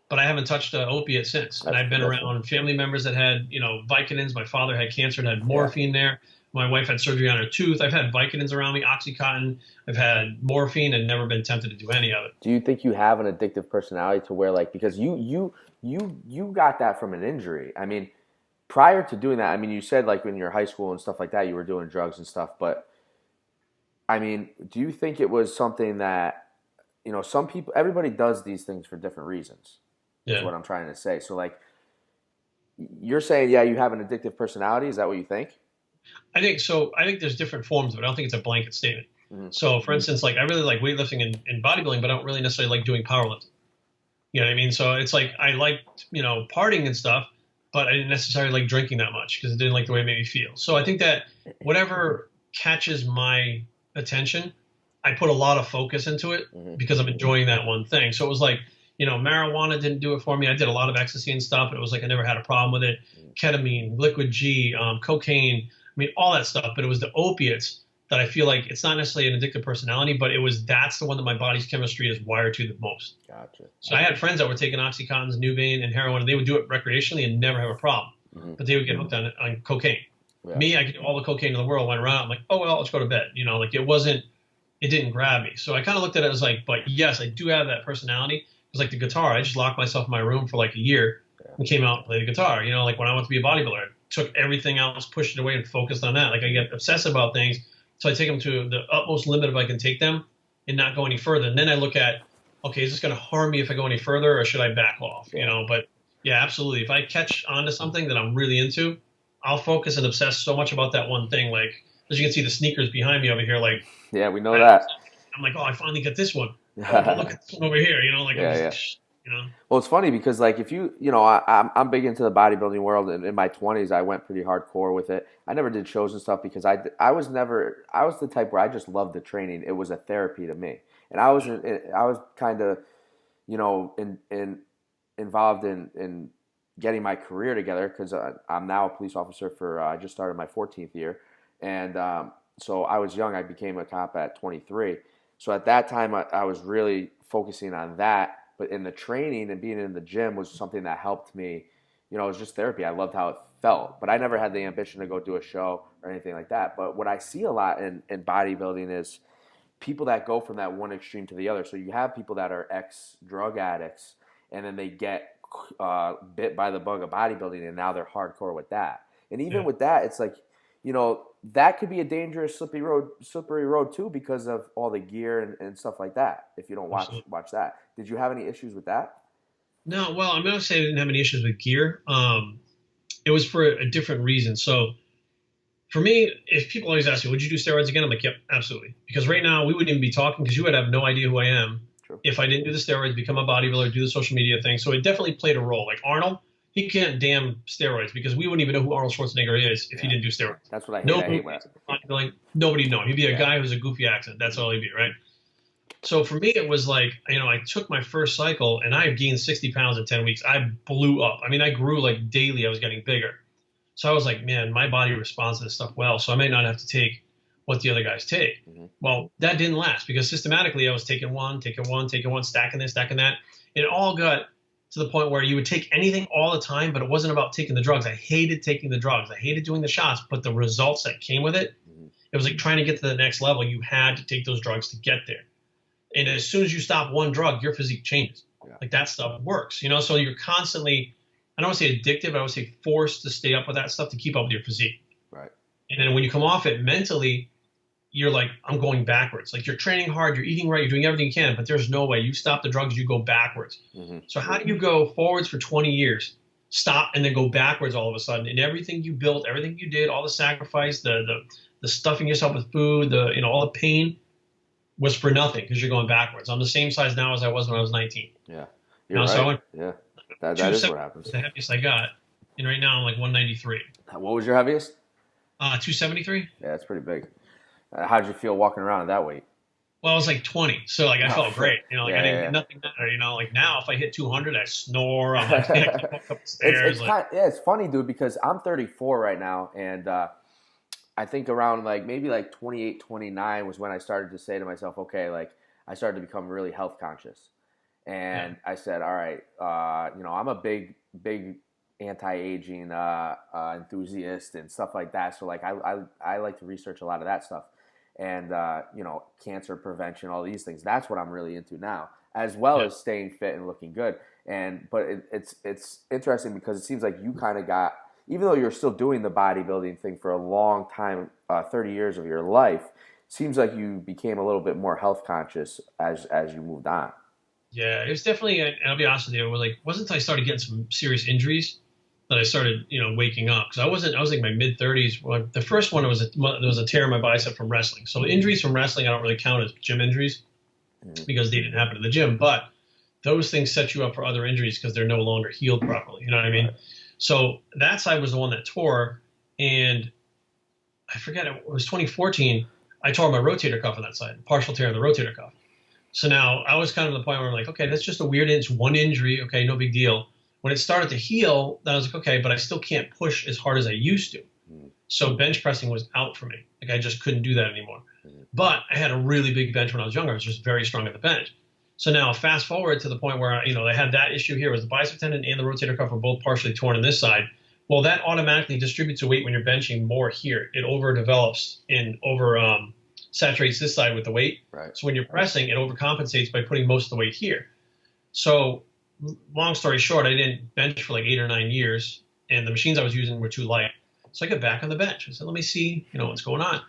but I haven't touched an opiate since. And I've been around family members that had, Vicodins. My father had cancer and had morphine there. My wife had surgery on her tooth. I've had Vicodins around me, Oxycontin. I've had morphine and never been tempted to do any of it. Do you think you have an addictive personality to where, like, because you got that from an injury? I mean, prior to doing that, I mean, you said like in your high school and stuff like that, you were doing drugs and stuff, but I mean, do you think it was something that, some people, everybody does these things for different reasons. Yeah. Is what I'm trying to say. So like, you're saying, yeah, you have an addictive personality. Is that what you think? I think so. I think there's different forms of it. I don't think it's a blanket statement. So for instance, like I really like weightlifting and bodybuilding, but I don't really necessarily like doing powerlifting. You know what I mean? So it's like, I liked, partying and stuff, but I didn't necessarily like drinking that much because it didn't like the way it made me feel. So I think that whatever catches my attention, I put a lot of focus into it because I'm enjoying that one thing. So it was like, marijuana didn't do it for me. I did a lot of ecstasy and stuff, but it was like I never had a problem with it. Ketamine, liquid G, cocaine, I mean, all that stuff. But it was the opiates that I feel like it's not necessarily an addictive personality, but that's the one that my body's chemistry is wired to the most. Gotcha. So I had friends that were taking Oxycontins, Nuvain, and heroin, and they would do it recreationally and never have a problem. But they would get hooked on cocaine. Yeah. Me, I could do all the cocaine in the world, went around, I'm like, oh, well, let's go to bed. Like it didn't grab me. So I kind of looked at it as like, but yes, I do have that personality. It was like the guitar. I just locked myself in my room for like a year and came out and played the guitar. Like when I wanted to be a bodybuilder, I took everything else, pushed it away and focused on that. Like I get obsessive about things. So I take them to the utmost limit if I can take them and not go any further. And then I look at, okay, is this going to harm me if I go any further or should I back off? But yeah, absolutely. If I catch onto something that I'm really into, I'll focus and obsess so much about that one thing. Like, as you can see the sneakers behind me over here, like, yeah, we know that. I'm like, oh, I finally got this one. Oh, look at this one over here, Well, it's funny because like if I'm big into the bodybuilding world, and in my 20s I went pretty hardcore with it. I never did shows and stuff because I was the type where I just loved the training. It was a therapy to me, and I was kind of involved in getting my career together because I'm now a police officer for I just started my 14th year, and so I was young. I became a cop at 23. So at that time I was really focusing on that. But in the training and being in the gym was something that helped me. It was just therapy. I loved how it felt. But I never had the ambition to go do a show or anything like that. But what I see a lot in bodybuilding is people that go from that one extreme to the other. So you have people that are ex-drug addicts, and then they get bit by the bug of bodybuilding, and now they're hardcore with that. And even with that, it's like, that could be a dangerous slippery road too because of all the gear and stuff like that. If you don't watch that, did you have any issues with that? No, well, I'm going to say I didn't have any issues with gear. It was for a different reason. So for me, if people always ask me, would you do steroids again? I'm like, yep, absolutely. Because right now we wouldn't even be talking because you would have no idea who I am. True. If I didn't do the steroids, become a bodybuilder, do the social media thing. So it definitely played a role. Like Arnold, he can't damn steroids because we wouldn't even know who Arnold Schwarzenegger is if he didn't do steroids. That's what I hate. I hate bodybuilding, nobody'd know. He'd be a guy who's a goofy accent. That's all he'd be, right? So for me, it was like, I took my first cycle and I gained 60 pounds in 10 weeks. I blew up. I mean, I grew like daily. I was getting bigger. So I was like, man, my body responds to this stuff well. So I may not have to take what the other guys take. Well, that didn't last because systematically I was taking one, stacking this, stacking that. It all got to the point where you would take anything all the time, but it wasn't about taking the drugs. I hated taking the drugs. I hated doing the shots, but the results that came with it, it was like trying to get to the next level. You had to take those drugs to get there. And as soon as you stop one drug, your physique changes. Like that stuff works, so you're constantly, I don't want to say addicted, but I would say forced to stay up with that stuff to keep up with your physique. Right. And then when you come off it mentally, you're like, I'm going backwards. Like you're training hard, you're eating right, you're doing everything you can, but there's no way. You stop the drugs, you go backwards. So how do you go forwards for 20 years, stop, and then go backwards all of a sudden? And everything you built, everything you did, all the sacrifice, the stuffing yourself with food, all the pain was for nothing because you're going backwards. I'm the same size now as I was when I was 19. Yeah. You're right. So I went, that is what happens. The heaviest I got. And right now I'm like 193. What was your heaviest? 273. Yeah, that's pretty big. How did you feel walking around at that weight? Well, I was like 20, so like I felt great. I didn't nothing matter. Like now, if I hit 200, I snore. I'm like, I can't walk up the stairs. It's funny, dude, because I'm 34 right now, and I think around maybe 28, 29 was when I started to say to myself, okay, I started to become really health conscious, and I said, all right, I'm a big anti-aging enthusiast and stuff like that. So I like to research a lot of that stuff. And, cancer prevention, all these things. That's what I'm really into now, as well as staying fit and looking good. But it's interesting because it seems like you kind of got, even though you're still doing the bodybuilding thing for a long time, 30 years of your life, seems like you became a little bit more health conscious as you moved on. Yeah, it was definitely, and I'll be honest with you, it wasn't until I started getting some serious injuries that I started, waking up. Because I was like my mid 30s. Well, the first one there was a tear in my bicep from wrestling. So injuries from wrestling I don't really count as gym injuries because they didn't happen in the gym. But those things set you up for other injuries because they're no longer healed properly. You know what I mean? Right. So that side was the one that tore, and I forget, it was 2014. I tore my rotator cuff on that side, partial tear in the rotator cuff. So now I was kind of at the point where I'm like, okay, that's just a weird, it's one injury. Okay, no big deal. When it started to heal, then I was like, okay, but I still can't push as hard as I used to. So bench pressing was out for me. Like I just couldn't do that anymore. But I had a really big bench when I was younger. I was just very strong at the bench. So now fast forward to the point where, I had that issue here was the bicep tendon and the rotator cuff were both partially torn on this side. Well, that automatically distributes the weight when you're benching more here. It overdevelops and saturates this side with the weight. Right. So when you're pressing, it overcompensates by putting most of the weight here. So long story short, I didn't bench for like 8 or 9 years, and the machines I was using were too light. So I got back on the bench. I said, let me see, what's going on.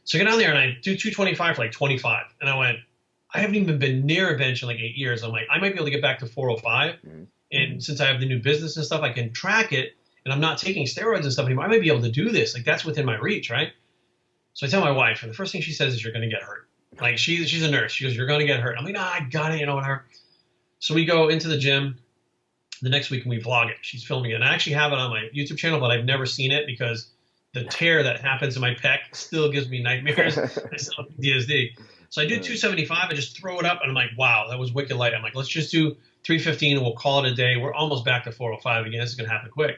So I get on there and I do 225 for like 25. And I went, I haven't even been near a bench in like 8 years. I'm like, I might be able to get back to 405. And since I have the new business and stuff, I can track it, and I'm not taking steroids and stuff anymore. I might be able to do this. Like that's within my reach, right? So I tell my wife, and the first thing she says is, you're going to get hurt. Like she's a nurse. She goes, you're going to get hurt. I'm like, I got it, whatever. So we go into the gym the next week and we vlog it. She's filming it. And I actually have it on my YouTube channel, but I've never seen it because the tear that happens in my pec still gives me nightmares. I still have PTSD. So I do 275. I just throw it up and I'm like, wow, that was wicked light. I'm like, let's just do 315 and we'll call it a day. We're almost back to 405 again. This is going to happen quick.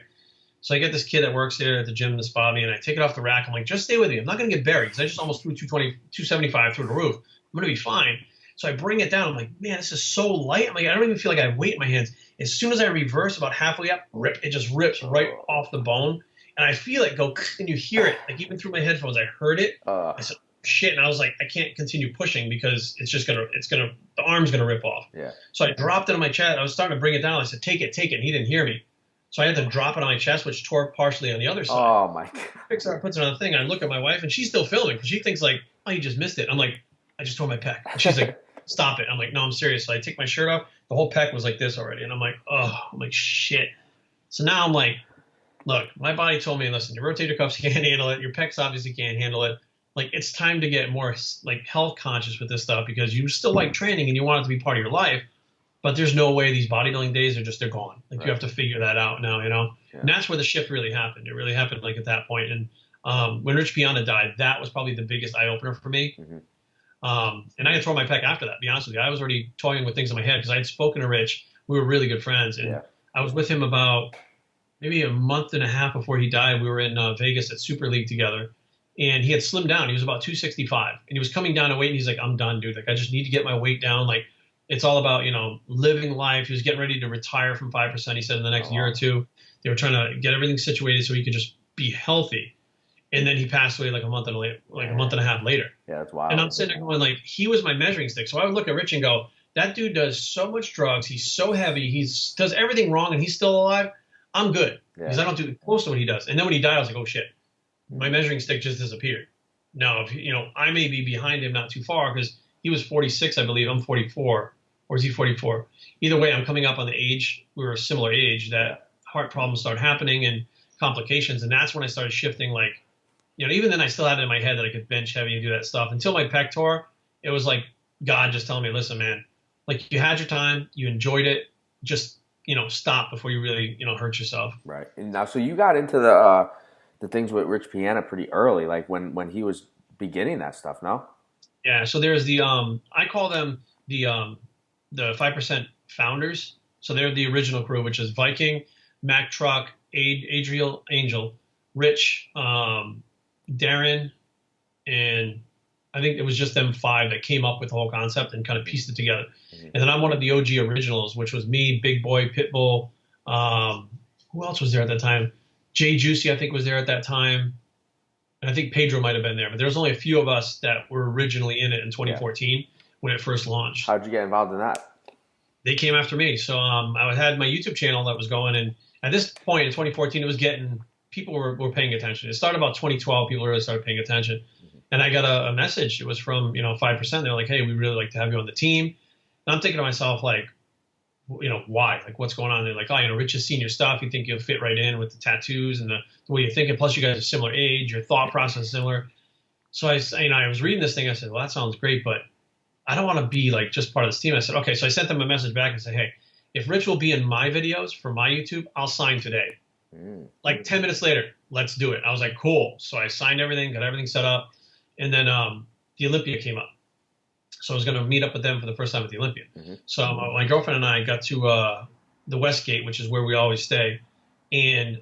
So I get this kid that works here at the gym in this Bobby, and I take it off the rack. I'm like, just stay with me. I'm not going to get buried because I just almost threw 275 through the roof. I'm going to be fine. So I bring it down. I'm like, man, this is so light. I'm like, I don't even feel like I have weight in my hands. As soon as I reverse about halfway up, it just rips right off the bone. And I feel it go, and you hear it. Like even through my headphones, I heard it. I said, shit. And I was like, I can't continue pushing because the arm's going to rip off. Yeah. So I dropped it on my chest. I was starting to bring it down. I said, take it. And he didn't hear me. So I had to drop it on my chest, which tore partially on the other side. Oh, my God. Picks it up, puts it on the thing. I look at my wife, and she's still filming because she thinks like, oh, you just missed it. I'm like, I just tore my pec. And she's like, stop it. I'm like, no, I'm serious. So I take my shirt off. The whole pec was like this already. And I'm like, shit. So now I'm like, look, my body told me, listen, your rotator cuffs can't handle it. Your pecs obviously can't handle it. Like, it's time to get more like health conscious with this stuff because you still like training and you want it to be part of your life. But there's no way these bodybuilding days they're gone. Like, right. You have to figure that out now, Yeah. And that's where the shift really happened. It really happened like at that point. And When Rich Piana died, that was probably the biggest eye opener for me. And I had thrown my pec after that, to be honest with you. I was already toying with things in my head because I had spoken to Rich. We were really good friends. And I was with him about maybe a month and a half before he died. We were in Vegas at Super League together. And he had slimmed down. He was about 265. And he was coming down to weight. And he's like, I'm done, dude. Like, I just need to get my weight down. Like, it's all about, you know, living life. He was getting ready to retire from 5%. He said in the next year or two. They were trying to get everything situated so he could just be healthy. And then he passed away like a month and a half later. Yeah, that's wild. And I'm sitting there going, like, he was my measuring stick. So I would look at Rich and go, that dude does so much drugs. He's so heavy. He does everything wrong, and he's still alive. I'm good because I don't do close to what he does. And then when he died, I was like, oh shit, my measuring stick just disappeared. Now, if, you know, I may be behind him not too far because he was 46, I believe. I'm 44, or is he 44? Either way, I'm coming up on the age. We were a similar age that heart problems start happening and complications, and that's when I started shifting. Like, you know, even then I still had it in my head that I could bench heavy and do that stuff. Until my pec tore, it was like God just telling me, listen, man, like, you had your time, you enjoyed it, just, you know, stop before you really, you know, hurt yourself. Right. And now, so you got into the things with Rich Piana pretty early, like when he was beginning that stuff, no? Yeah. So there's the I call them the 5% founders. So they're the original crew, which is Viking, Mac Truck, Adriel Angel, Rich, Darren, and I think it was just them 5 that came up with the whole concept and kind of pieced it together. And then I'm one of the OG originals, which was me, Big Boy, Pitbull. Who else was there at that time? Jay Juicy, I think, was there at that time. And I think Pedro might have been there. But there was only a few of us that were originally in it in 2014 when it first launched. How'd you get involved in that? They came after me. So I had my YouTube channel that was going. And at this point in 2014, it was getting – people were paying attention. It started about 2012. People really started paying attention. And I got a message. It was from, you know, 5%. They're like, hey, we'd really like to have you on the team. And I'm thinking to myself, like, you know, why? Like, what's going on? They're like, oh, you know, Rich has seen your stuff. You think you'll fit right in with the tattoos and the way you're thinking. Plus, you guys are similar age. Your thought process is similar. So I was reading this thing. I said, well, that sounds great, but I don't want to be, like, just part of this team. I said, okay. So I sent them a message back and said, hey, if Rich will be in my videos for my YouTube, I'll sign today. Like 10 minutes later, let's do it. I was like, cool. So I signed everything, got everything set up. And then the Olympia came up. So I was going to meet up with them for the first time at the Olympia. So my girlfriend and I got to the Westgate, which is where we always stay. And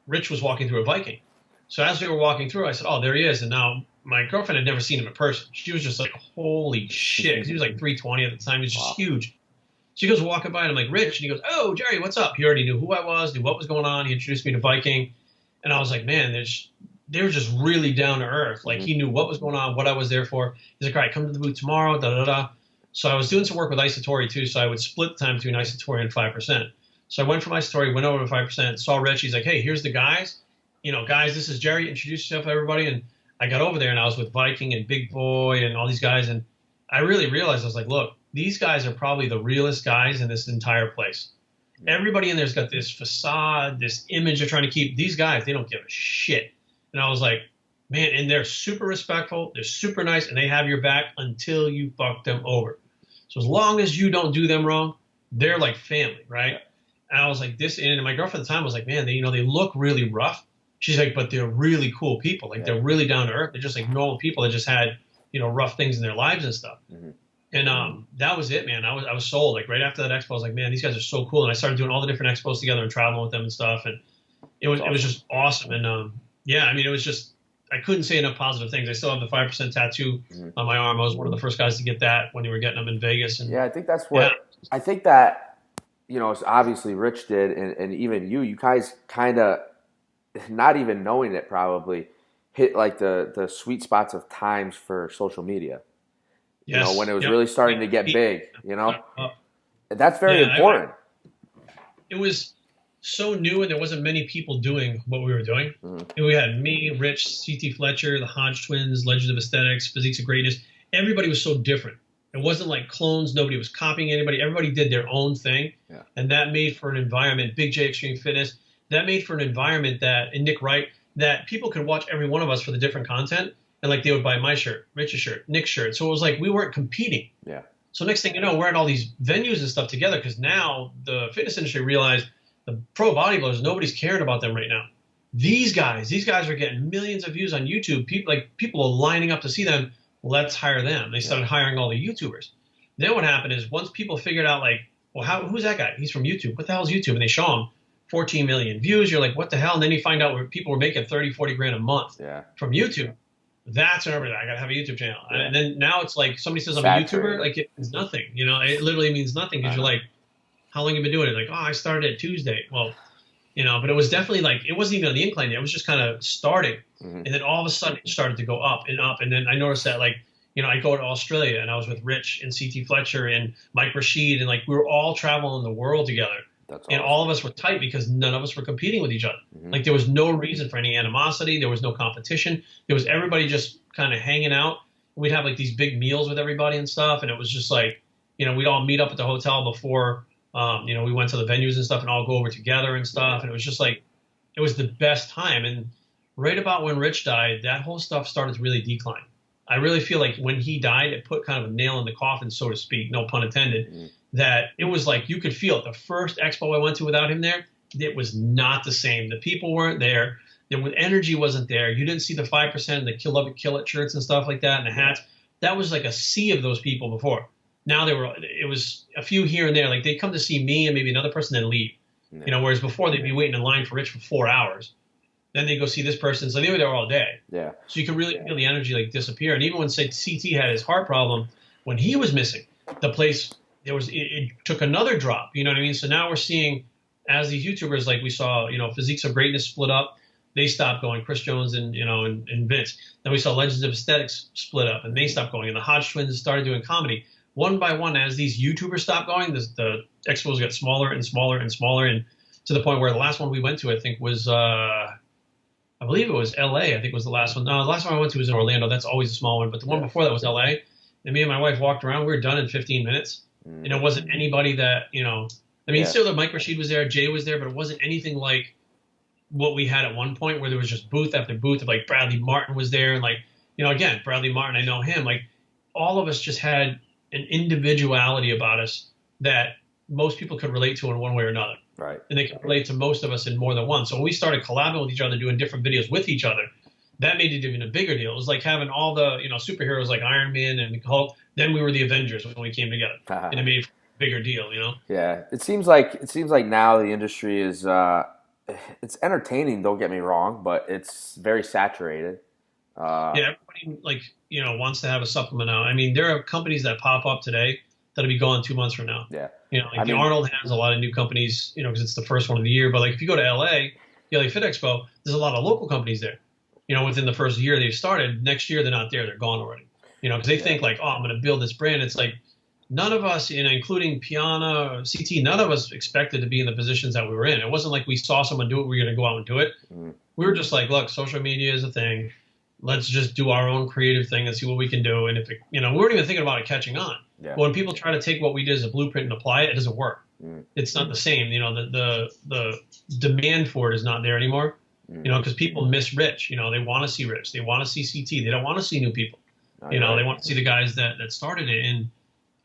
Rich was walking through a Viking. So as we were walking through, I said, oh, there he is. And now my girlfriend had never seen him in person. She was just like, holy shit. 'Cause he was like 320 at the time. He was just huge. She goes walking by, and I'm like, Rich. And he goes, oh, Jerry, what's up? He already knew who I was, knew what was going on. He introduced me to Viking. And I was like, man, they were just really down to earth. Like, he knew what was going on, what I was there for. He's like, all right, come to the booth tomorrow, da-da-da. So I was doing some work with Isatori, too, so I would split the time between Isatori and 5%. So I went from Isatori, went over to 5%, saw Rich. He's like, hey, here's the guys. You know, guys, this is Jerry. Introduce yourself, everybody. And I got over there, and I was with Viking and Big Boy and all these guys. And I really realized, I was like, look, these guys are probably the realest guys in this entire place. Everybody in there's got this facade, this image they're trying to keep. These guys, they don't give a shit. And I was like, man, and they're super respectful. They're super nice, and they have your back until you fuck them over. So as long as you don't do them wrong, they're like family, right? And I was like, and my girlfriend at the time was like, man, they look really rough. She's like, but they're really cool people. Like, they're really down to earth. They're just like normal people that just had, you know, rough things in their lives and stuff. And that was it, man. I was sold. Like, right after that expo, I was like, man, these guys are so cool. And I started doing all the different expos together and traveling with them and stuff. And it was just awesome. And yeah, I mean, it was just, I couldn't say enough positive things. I still have the 5% tattoo on my arm. I was one of the first guys to get that when they were getting them in Vegas. And, yeah, I think that's what I think that, you know, obviously Rich did, and even you guys kind of, not even knowing it probably, hit like the sweet spots of times for social media. You know, when it was really starting to get big, you know. That's very important. It was so new, and there wasn't many people doing what we were doing. And we had me, Rich, C.T. Fletcher, the Hodge twins, Legend of Aesthetics, Physiques of Greatness. Everybody was so different. It wasn't like clones. Nobody was copying anybody. Everybody did their own thing. And that made for an environment, Big J Extreme Fitness, that made for an environment that, and Nick Wright, that people could watch every one of us for the different content. And like, they would buy my shirt, Rich's shirt, Nick's shirt. So it was like we weren't competing. So next thing you know, we're at all these venues and stuff together, because now the fitness industry realized the pro bodybuilders, nobody's caring about them right now. these guys are getting millions of views on YouTube. People are lining up to see them. Let's hire them. They started hiring all the YouTubers. Then what happened is once people figured out like, well, who's that guy? He's from YouTube. What the hell is YouTube? And they show him 14 million views. You're like, what the hell? And then you find out where people were making 30, 40 grand a month from YouTube. That's when everybody, I got to have a YouTube channel. And then now it's like somebody says I'm a YouTuber, like it means nothing. You know, it literally means nothing because you're like, how long have you been doing it? Like, oh, I started at Tuesday. Well, you know, but it was definitely like, it wasn't even on the incline yet. It was just kind of starting. And then all of a sudden it started to go up and up. And then I noticed that like, you know, I go to Australia and I was with Rich and CT Fletcher and Mike Rashid. And like, we were all traveling the world together. And all of us were tight because none of us were competing with each other. Like there was no reason for any animosity. There was no competition. There was everybody just kind of hanging out. We'd have like these big meals with everybody and stuff. And it was just like, you know, we'd all meet up at the hotel before, you know, we went to the venues and stuff and all go over together and stuff. And it was just like, it was the best time. And right about when Rich died, that whole stuff started to really decline. I really feel like when he died, it put kind of a nail in the coffin, so to speak, no pun intended, that it was like you could feel it. The first expo I went to without him there, it was not the same. The people weren't there. The energy wasn't there. You didn't see the 5% and the kill it shirts and stuff like that and the hats. That was like a sea of those people before. Now it was a few here and there. Like they'd come to see me and maybe another person then leave. You know, whereas before they'd be waiting in line for Rich for 4 hours. Then they go see this person. So they were there all day. Yeah. So you could really feel the energy like disappear. And even when say CT had his heart problem, when he was missing, the place it took another drop. You know what I mean? So now we're seeing as these YouTubers, like we saw, you know, Physiques of Greatness split up. They stopped going. Chris Jones and you know and Vince. Then we saw Legends of Aesthetics split up and they stopped going. And the Hodge twins started doing comedy. One by one, as these YouTubers stopped going, the expos got smaller and smaller and smaller, and to the point where the last one we went to, I think, was I believe it was L.A. I think was the last one. No, the last one I went to was in Orlando. That's always a small one, but the one before that was L.A. And me and my wife walked around. We were done in 15 minutes, and it wasn't anybody that you know. I mean, still, the Mike Rashid was there, Jay was there, but it wasn't anything like what we had at one point, where there was just booth after booth. Of like Bradley Martin was there, and like you know, again, Bradley Martin, I know him. Like all of us just had an individuality about us that most people could relate to in one way or another. Right. And they can relate to most of us in more than one. So when we started collabing with each other, doing different videos with each other, that made it even a bigger deal. It was like having all the, you know, superheroes like Iron Man and Hulk. Then we were the Avengers when we came together. And it made a bigger deal, you know? Yeah. It seems like now the industry is it's entertaining, don't get me wrong, but it's very saturated. Yeah, everybody like, you know, wants to have a supplement out. I mean, there are companies that pop up today that'll be gone 2 months from now. Yeah. You know, like Arnold has a lot of new companies, you know, because it's the first one of the year. But like if you go to LA, the LA Fit Expo, there's a lot of local companies there. You know, within the first year they've started, next year they're not there, they're gone already. You know, because they think like, oh, I'm going to build this brand. It's like none of us, you know, including Piana, CT, none of us expected to be in the positions that we were in. It wasn't like we saw someone do it, we were going to go out and do it. We were just like, look, social media is a thing. Let's just do our own creative thing and see what we can do. And if it, you know, we weren't even thinking about it catching on. Yeah. But when people try to take what we did as a blueprint and apply it, it doesn't work. It's not the same. You know, the demand for it is not there anymore. You know, because people miss Rich. You know, they want to see Rich. They want to see CT. They don't want to see new people. You know, they want to see the guys that started it. And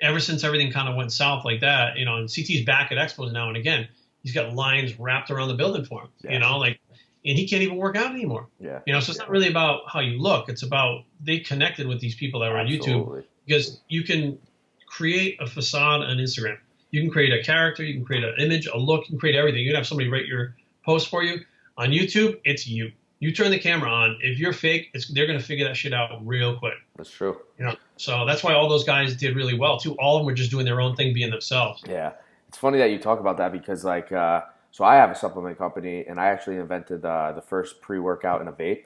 ever since everything kind of went south like that, you know, and CT's back at expos now and again, he's got lines wrapped around the building for him. Yeah. You know, like, and he can't even work out anymore. Yeah. You know, so it's not really about how you look. It's about they connected with these people that were on YouTube, because you can create a facade on Instagram. You can create a character. You can create an image, a look. You can create everything. You can have somebody write your post for you. On YouTube, it's you. You turn the camera on. If you're fake, they're going to figure that shit out real quick. That's true. You know, so that's why all those guys did really well too. All of them were just doing their own thing, being themselves. Yeah, it's funny that you talk about that because, like, so I have a supplement company, and I actually invented the first pre-workout in a vape.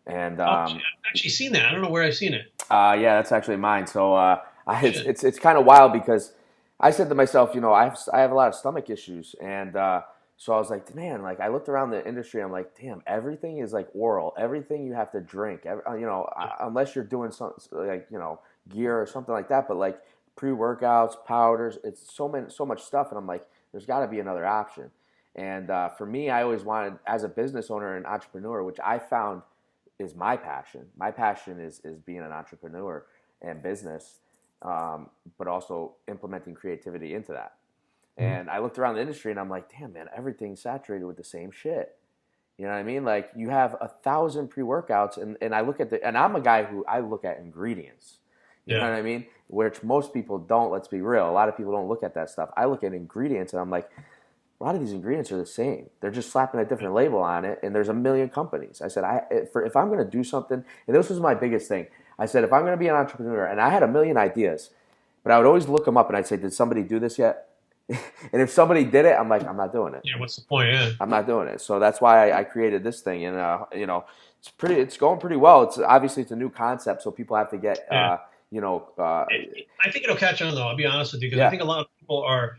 And I've actually seen that. I don't know where I've seen it. Yeah, that's actually mine. So it's kind of wild because I said to myself, you know, I have a lot of stomach issues, and so I was like, man, like I looked around the industry, I'm like, damn, everything is like oral. Everything you have to drink, you know, unless you're doing something like, you know, gear or something like that. But like pre-workouts, powders, it's so much stuff. And I'm like, there's got to be another option. And for me, I always wanted, as a business owner and entrepreneur, which I found is my passion. My passion is being an entrepreneur and business, but also implementing creativity into that. And I looked around the industry and I'm like, damn, man, everything's saturated with the same shit. You know what I mean? Like you have 1,000 pre-workouts, and I look at and I'm a guy who I look at ingredients. You know what I mean? Which most people don't. Let's be real. A lot of people don't look at that stuff. I look at ingredients, and I'm like, a lot of these ingredients are the same. They're just slapping a different label on it, and there's a million companies. I said, if I'm going to do something, and this was my biggest thing. I said, if I'm going to be an entrepreneur, and I had a million ideas, but I would always look them up, and I'd say, did somebody do this yet? And if somebody did it, I'm like, I'm not doing it. Yeah, what's the point? Yeah, I'm not doing it. So that's why I created this thing, and you know, it's going pretty well. It's obviously it's a new concept, so people have to get you know. I think it'll catch on though. I'll be honest with you, because I think a lot of people are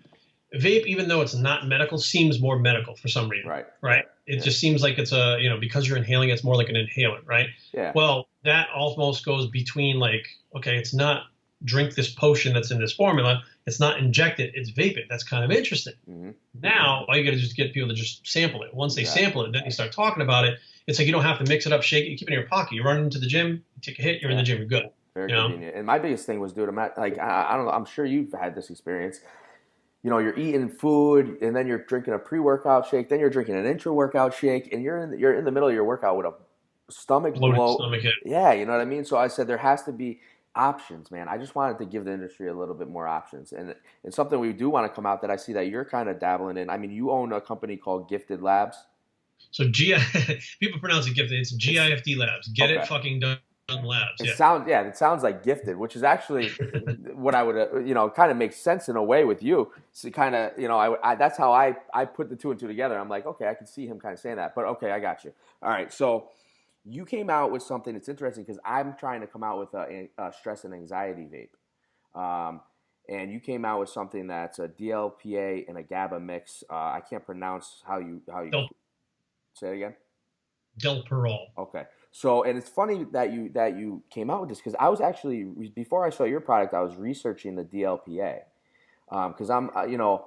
vape, even though it's not medical, seems more medical for some reason. Right. It just seems like it's a, you know, because you're inhaling, it's more like an inhalant, right? Yeah. Well, that almost goes between like, okay, it's not drink this potion that's in this formula. It's not inject it, it's vape it. That's kind of interesting. Mm-hmm. Now, all you got to do is get people to just sample it. Once they sample it, then you start talking about it. It's like you don't have to mix it up, shake it, you keep it in your pocket. You run into the gym, you take a hit, you're in the gym, you're good. Very convenient. And my biggest thing was, dude, I don't know, I'm sure you've had this experience. You know, you're eating food, and then you're drinking a pre-workout shake, then you're drinking an intra-workout shake, and you're in the middle of your workout with a stomach bloat. Yeah, you know what I mean? So I said there has to be options, man. I just wanted to give the industry a little bit more options. And it's something we do want to come out that I see that you're kind of dabbling in. I mean, you own a company called Gifted Labs. So people pronounce it Gifted. It's GIFD Labs. Get it fucking done. Labs. It sounds like gifted, which is actually what I would, you know, kind of makes sense in a way with you. So kind of, you know, I that's how I put the two and two together. I'm like, okay, I can see him kind of saying that, but okay, I got you. All right, so you came out with something that's interesting because I'm trying to come out with a stress and anxiety vape, and you came out with something that's a DLPA and a GABA mix. I can't pronounce how you say it again. Delperol. Okay. So, and it's funny that you came out with this because I was actually, before I saw your product, I was researching the DLPA because I'm, you know,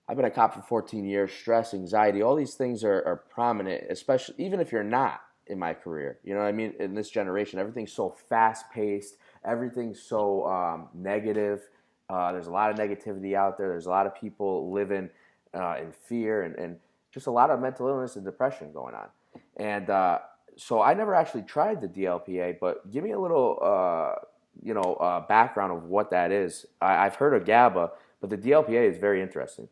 I've been a cop for 14 years. Stress, anxiety, all these things are prominent, especially even if you're not in my career. You know what I mean? In this generation, everything's so fast-paced. Everything's so negative. There's a lot of negativity out there. There's a lot of people living in fear and just a lot of mental illness and depression going on. And so I never actually tried the DLPA, but give me a little, background of what that is. I've heard of GABA, but the DLPA is very interesting.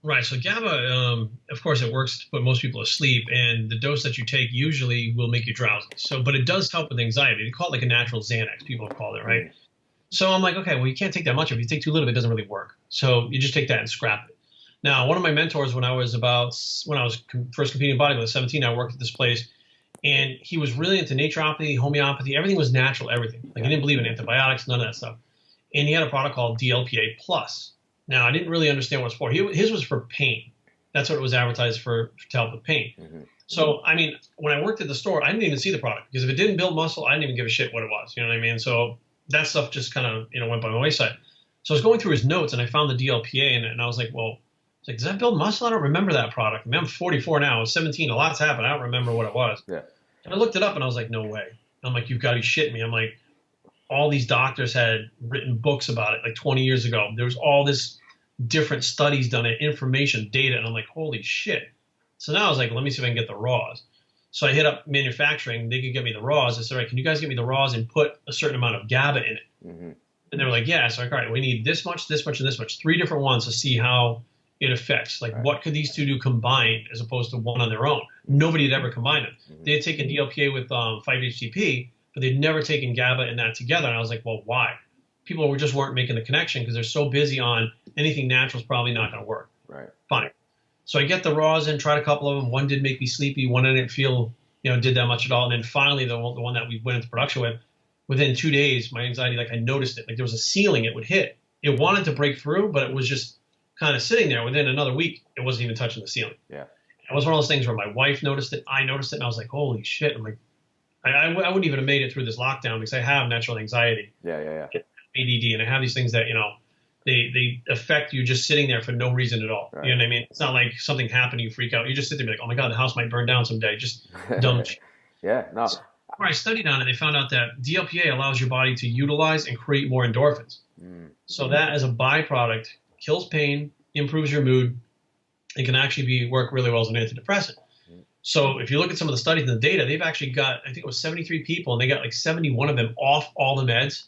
Right. So GABA, of course, it works to put most people asleep, and the dose that you take usually will make you drowsy. So, but it does help with anxiety. They call it like a natural Xanax. People have called it, right? So I'm like, okay, well, you can't take that much. If you take too little, it doesn't really work. So you just take that and scrap it. Now, one of my mentors, when I was first competing in bodybuilding, 17, I worked at this place. And he was really into naturopathy, homeopathy. Everything was natural, everything. Like he didn't believe in antibiotics, none of that stuff. And he had a product called DLPA Plus. Now, I didn't really understand what it's for. His was for pain. That's what it was advertised for, to help with pain. Mm-hmm. So, I mean, when I worked at the store, I didn't even see the product because if it didn't build muscle, I didn't even give a shit what it was. You know what I mean? So that stuff just kind of, went by my wayside. So I was going through his notes and I found the DLPA in it, and I was like, well, does that build muscle? I don't remember that product. I mean, I'm 44 now. I was 17. A lot's happened. I don't remember what it was. Yeah. And I looked it up and I was like, no way. I'm like, you've got to be shitting me. I'm like, all these doctors had written books about it like 20 years ago. There was all this different studies done, information, data. And I'm like, holy shit. So now I was like, let me see if I can get the raws. So I hit up manufacturing. They could get me the raws. I said, all right, can you guys get me the raws and put a certain amount of GABA in it? Mm-hmm. And they were like, yeah. So I'm like, all right, we need this much, and this much. 3 different ones to see how it affects. Like, what could these two do combined as opposed to one on their own? Nobody had ever combined them. Mm-hmm. They had taken DLPA with 5-HTP, but they'd never taken GABA and that together. And I was like, well, why? People weren't making the connection because they're so busy on anything natural is probably not going to work. Right. Fine. So I get the raws in, tried a couple of them. One did make me sleepy. One I didn't feel, did that much at all. And then finally, the one that we went into production with, within 2 days, my anxiety, like I noticed it. Like there was a ceiling it would hit. It wanted to break through, but it was just kind of sitting there. Within another week, it wasn't even touching the ceiling. Yeah. It was one of those things where my wife noticed it, I noticed it, and I was like, holy shit. I'm like, I wouldn't even have made it through this lockdown because I have natural anxiety. Yeah. ADD, and I have these things that, they affect you just sitting there for no reason at all. Right. You know what I mean? It's not like something happened, you freak out. You just sit there and be like, oh my God, the house might burn down someday. Just dumb shit. Yeah, no. So, I studied on it, they found out that DLPA allows your body to utilize and create more endorphins. So that as a byproduct kills pain, improves your mood, and can actually work really well as an antidepressant. So if you look at some of the studies and the data, they've actually got, I think it was 73 people, and they got like 71 of them off all the meds,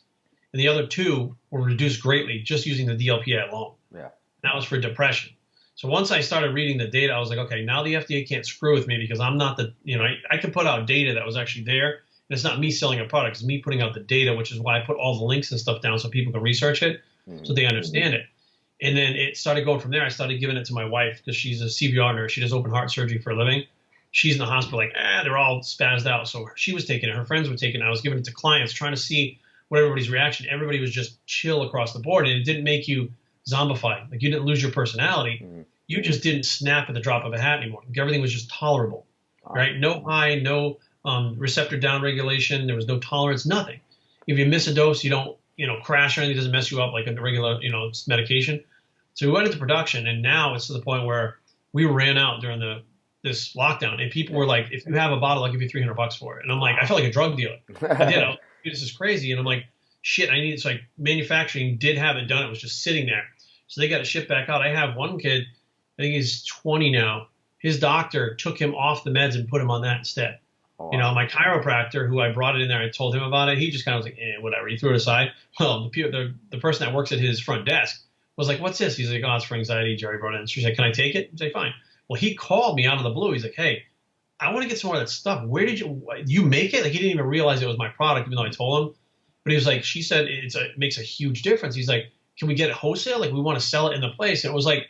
and the other 2 were reduced greatly just using the DLPA alone. Yeah. And that was for depression. So once I started reading the data, I was like, okay, now the FDA can't screw with me because I'm not the, I could put out data that was actually there, and it's not me selling a product, it's me putting out the data, which is why I put all the links and stuff down so people can research it, so they understand it. And then it started going from there. I started giving it to my wife because she's a CVR nurse. She does open heart surgery for a living. She's in the hospital like, they're all spazzed out. So she was taking it. Her friends were taking it. I was giving it to clients, trying to see what everybody's reaction. Everybody was just chill across the board, and it didn't make you zombified. Like, you didn't lose your personality. You just didn't snap at the drop of a hat anymore. Like, everything was just tolerable, right? No high, no receptor downregulation. There was no tolerance, nothing. If you miss a dose, you don't, crash or anything. It doesn't mess you up like a regular, medication. So we went into production, and now it's to the point where we ran out during this lockdown, and people were like, if you have a bottle, I'll give you $300 for it. And I'm like, I felt like a drug dealer. I did. I was, this is crazy. And I'm like, shit, I need it. So like, manufacturing did have it done. It was just sitting there. So they got it shipped back out. I have one kid, I think he's 20 now. His doctor took him off the meds and put him on that instead. Oh, wow. My chiropractor, who I brought it in there, I told him about it. He just kind of was like, whatever. He threw it aside. Well, the person that works at his front desk was like, what's this? He's like, it's for anxiety. Jerry brought it in. She's like, can I take it? I say, fine. Well, he called me out of the blue. He's like, hey, I want to get some more of that stuff. Where did you make it? Like, he didn't even realize it was my product, even though I told him. But he was like, she said it makes a huge difference. He's like, can we get it wholesale? Like, we want to sell it in the place. And it was like,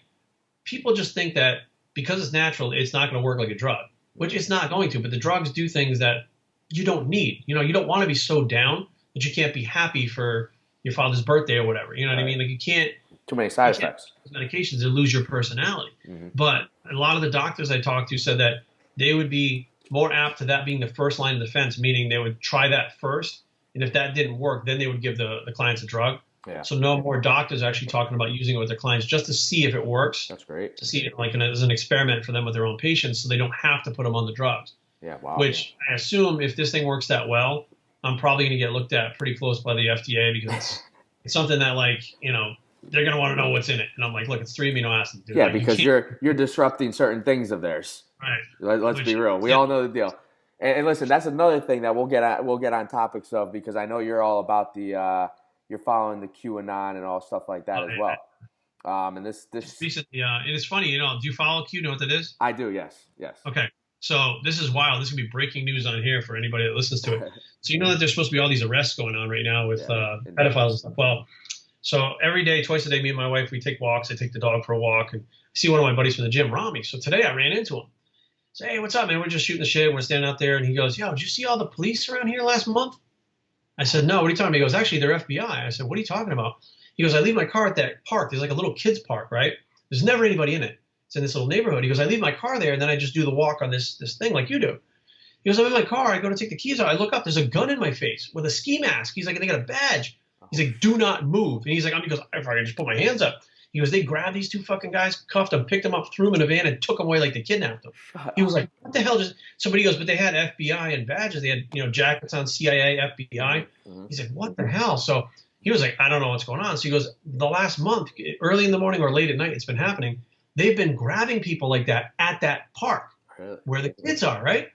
people just think that because it's natural, it's not going to work like a drug, which it's not going to. But the drugs do things that you don't need. You don't want to be so down that you can't be happy for your father's birthday or whatever. You know what I mean? Like, you can't. Too many side effects. Medications that lose your personality. But a lot of the doctors I talked to said that they would be more apt to that being the first line of defense, meaning they would try that first. And if that didn't work, then they would give the clients a drug. Yeah. So no more doctors are actually talking about using it with their clients just to see if it works. That's great. To see it like as an experiment for them with their own patients, so they don't have to put them on the drugs. Yeah, wow. Which I assume if this thing works that well, I'm probably going to get looked at pretty close by the FDA because it's something that they're going to want to know what's in it. And I'm like, look, it's 3 amino acids. Dude. Yeah, like, because you're disrupting certain things of theirs. Right. Let's be real. We all know the deal. And listen, that's another thing that we'll get on topics of, because I know you're all about the you're following the QAnon and all stuff like that as well. And this recently, it is funny. Do you follow Q? Know what that is? I do. Yes. Okay. So this is wild. This is gonna be breaking news on here for anybody that listens to it. So you know that there's supposed to be all these arrests going on right now with pedophiles and stuff. Well, so every day, twice a day, me and my wife, we take walks. I take the dog for a walk, and I see one of my buddies from the gym, Rami. So today I ran into him. I say, hey, what's up, man? We're just shooting the shit. We're standing out there, and he goes, yo, did you see all the police around here last month? I said, no, what are you talking about? He goes, actually, they're FBI. I said, what are you talking about? He goes, I leave my car at that park. There's like a little kids park, right? There's never anybody in it. It's in this little neighborhood. He goes, I leave my car there, and then I just do the walk on this thing like you do. He goes, I'm in my car. I go to take the keys out. I look up. There's a gun in my face with a ski mask. He's like, and they got a badge. He's like, do not move. And he's like, he goes, if I can just put my hands up. He goes, they grabbed these 2 fucking guys, cuffed them, picked them up, threw them in a van, and took them away like they kidnapped them. He was like, what the hell? Somebody goes, but they had FBI and badges. They had, jackets on, CIA, FBI. He's like, what the hell? So he was like, I don't know what's going on. So he goes, the last month, early in the morning or late at night, it's been happening. They've been grabbing people like that at that park where the kids are, right?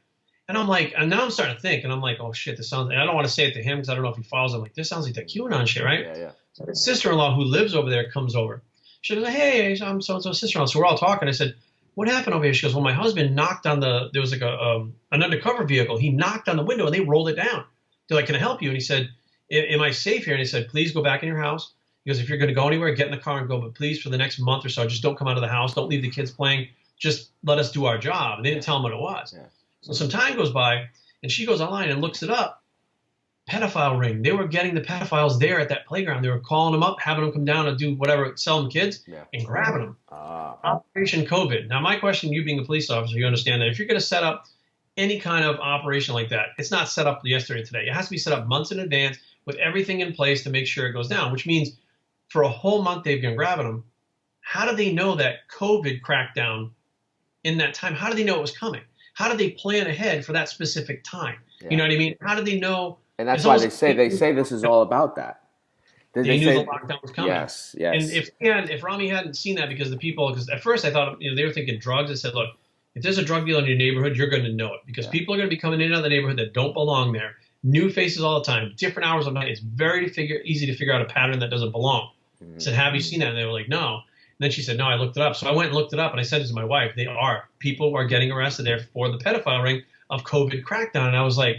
And I'm like, and now I'm starting to think, and I'm like, oh shit, this sounds, and I don't want to say it to him because I don't know if he follows. I'm like, this sounds like that QAnon shit, right? Yeah. So his sister-in-law who lives over there comes over. She goes, hey, I'm so-and-so sister-in-law. So we're all talking. I said, what happened over here? She goes, well, my husband knocked on there was like an undercover vehicle. He knocked on the window and they rolled it down. They're like, can I help you? And he said, am I safe here? And he said, please go back in your house. He goes, if you're going to go anywhere, get in the car and go. But please, for the next month or so, just don't come out of the house. Don't leave the kids playing. Just let us do our job. And they didn't tell him what it was. Yeah. So some time goes by, and she goes online and looks it up. Pedophile ring. They were getting the pedophiles there at that playground. They were calling them up, having them come down and do whatever, sell them kids, and grabbing them. Operation COVID. Now, my question, you being a police officer, you understand that if you're going to set up any kind of operation like that, it's not set up yesterday or today. It has to be set up months in advance with everything in place to make sure it goes down, which means for a whole month they've been grabbing them. How do they know that COVID cracked down in that time? How do they know it was coming? How do they plan ahead for that specific time? Yeah. You know what I mean? How do they know? And that's why they say this is all about that. They knew the lockdown was coming. Yes. And if Rami hadn't seen that, because at first I thought they were thinking drugs. I said, look, If there's a drug deal in your neighborhood, you're going to know it because people are going to be coming in and out of the neighborhood that don't belong there. New faces all the time, different hours of night. It's very easy to figure out a pattern that doesn't belong. I said, have you seen that? And they were like, no. And then she said, no, I looked it up. So I went and looked it up, and I said it to my wife. People are getting arrested there for the pedophile ring of COVID crackdown. And I was like,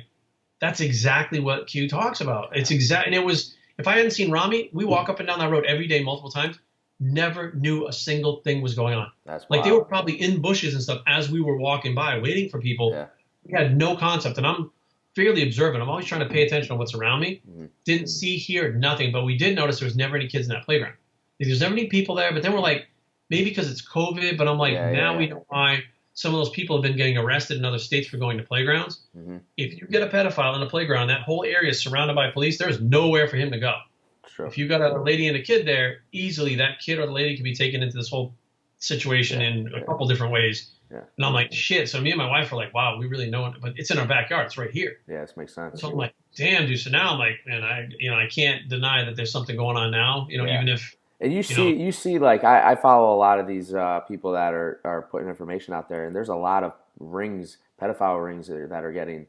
that's exactly what Q talks about. It's exact. And it was, if I hadn't seen Rami, we walk up and down that road every day, multiple times, never knew a single thing was going on. That's like wild. They were probably in bushes and stuff as we were walking by, waiting for people. Yeah. We had no concept. And I'm fairly observant. I'm always trying to pay attention to what's around me. Didn't see, hear, nothing. But we did notice there was never any kids in that playground. There's never any people there. But then we're like, maybe because it's COVID. But I'm like, we know why some of those people have been getting arrested in other states for going to playgrounds. If you get a pedophile in a playground, that whole area is surrounded by police. There's nowhere for him to go. True. If you got a lady and a kid there, easily that kid or the lady can be taken into this whole situation in a couple different ways. Yeah. And I'm like, shit. So me and my wife are like, wow, we really know it, but it's in our backyard. It's right here. Yeah, this makes sense. So I'm like, damn, dude. So now I'm like, man, I can't deny that there's something going on now. Even if. And you see, like I follow a lot of these people that are putting information out there, and there's a lot of rings, pedophile rings that are getting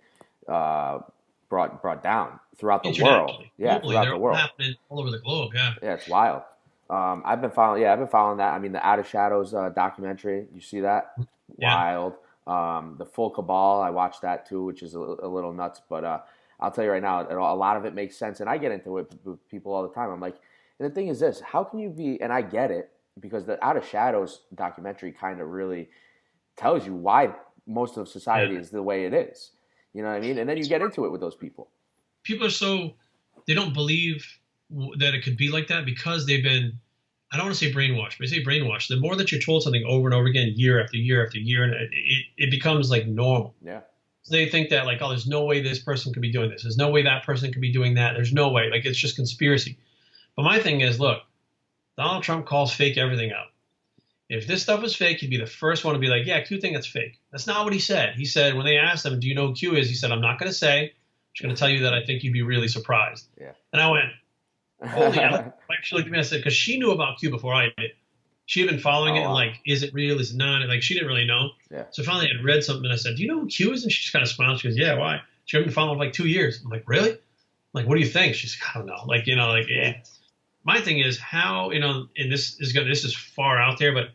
brought down throughout the world. Yeah, throughout the world. Happening all over the globe. Yeah. Yeah, it's wild. I've been following that. I mean, the Out of Shadows documentary. You see that? Yeah. Wild. The Full Cabal. I watched that too, which is a little nuts. But I'll tell you right now, a lot of it makes sense, and I get into it with people all the time. I'm like, and the thing is this: how can you be? And I get it because the Out of Shadows documentary kind of really tells you why most of society is the way it is. You know what I mean? And then you get into it with those people. People are they don't believe that it could be like that because they've been, I don't want to say brainwashed, but I say brainwashed. The more that you're told something over and over again, year after year after year, and it becomes like normal. Yeah. So they think that like, oh, there's no way this person could be doing this. There's no way that person could be doing that. There's no way. Like, it's just conspiracy. But my thing is, look, Donald Trump calls fake everything out. If this stuff is fake, he'd be the first one to be like, yeah, Q think it's fake. That's not what he said. He said, when they asked him, do you know who Q is? He said, I'm not going to say. I'm just going to tell you that I think you'd be really surprised. Yeah. And I went, holy, she looked at me and I said, because she knew about Q before I did. She had been following it and like, is it real? Is it not? And like, she didn't really know. Yeah. So finally I had read something and I said, do you know who Q is? And she just kind of smiled. She goes, yeah, why? She had been following for like 2 years. I'm like, really? I'm like, what do you think? She's like, I don't know. Like, my thing is how, and this is far out there, but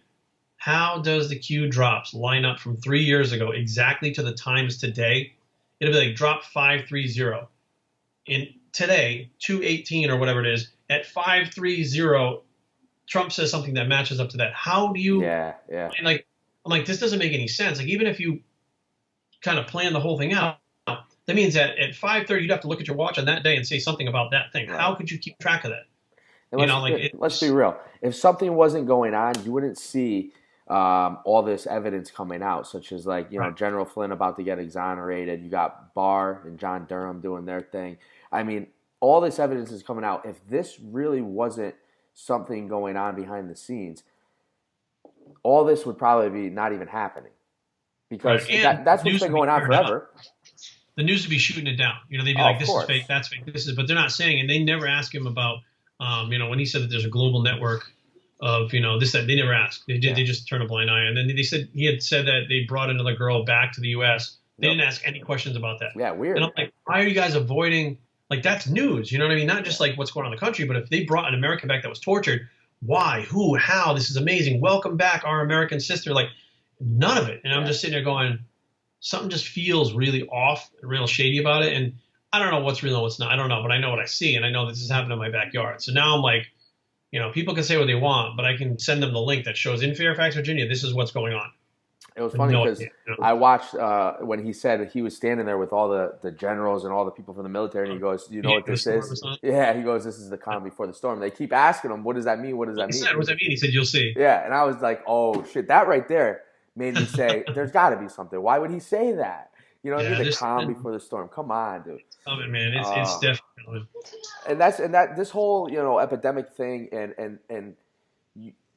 how does the Q drops line up from 3 years ago exactly to the times today? It'll be like drop 530. In today, 218 or whatever it is, at 530, Trump says something that matches up to that. How do you? Yeah. And like, I'm like, this doesn't make any sense. Like, even if you kind of plan the whole thing out, that means that at 5:30 you'd have to look at your watch on that day and say something about that thing. Right. How could you keep track of that? And let's be real. If something wasn't going on, you wouldn't see all this evidence coming out, such as like, right. General Flynn about to get exonerated. You got Barr and John Durham doing their thing. I mean, all this evidence is coming out. If this really wasn't something going on behind the scenes, all this would probably be not even happening, because right. that's what's been going on forever. The news would be shooting it down. They'd be like, this is fake, that's fake, but they're not saying, and they never ask him about, when he said that there's a global network of, this, that, they never asked. They just turn a blind eye. And then they said, he had said that they brought another girl back to the U.S. They didn't ask any questions about that. Yeah, weird. And I'm like, why are you guys avoiding, like, that's news, you know what I mean? Not just like what's going on in the country, but if they brought an American back that was tortured, why, who, how, this is amazing. Welcome back, our American sister. Like, none of it. And I'm just sitting there going, something just feels really off, real shady about it. And I don't know what's real and what's not. I don't know, but I know what I see, and I know this is happening in my backyard. So now I'm like, people can say what they want, but I can send them the link that shows in Fairfax, Virginia, this is what's going on. It was funny because I watched when he said he was standing there with all the generals and all the people from the military, and he goes, "Do you know what this is?" Yeah, he goes, "This is the calm before the storm." They keep asking him, "What does that mean? What does that mean?" What does that mean? He said, "You'll see." Yeah, and I was like, "Oh shit!" That right there made me say, "There's got to be something. Why would he say that?" The calm before the storm. Come on, dude. Oh man, it's definitely. And that this whole epidemic thing and.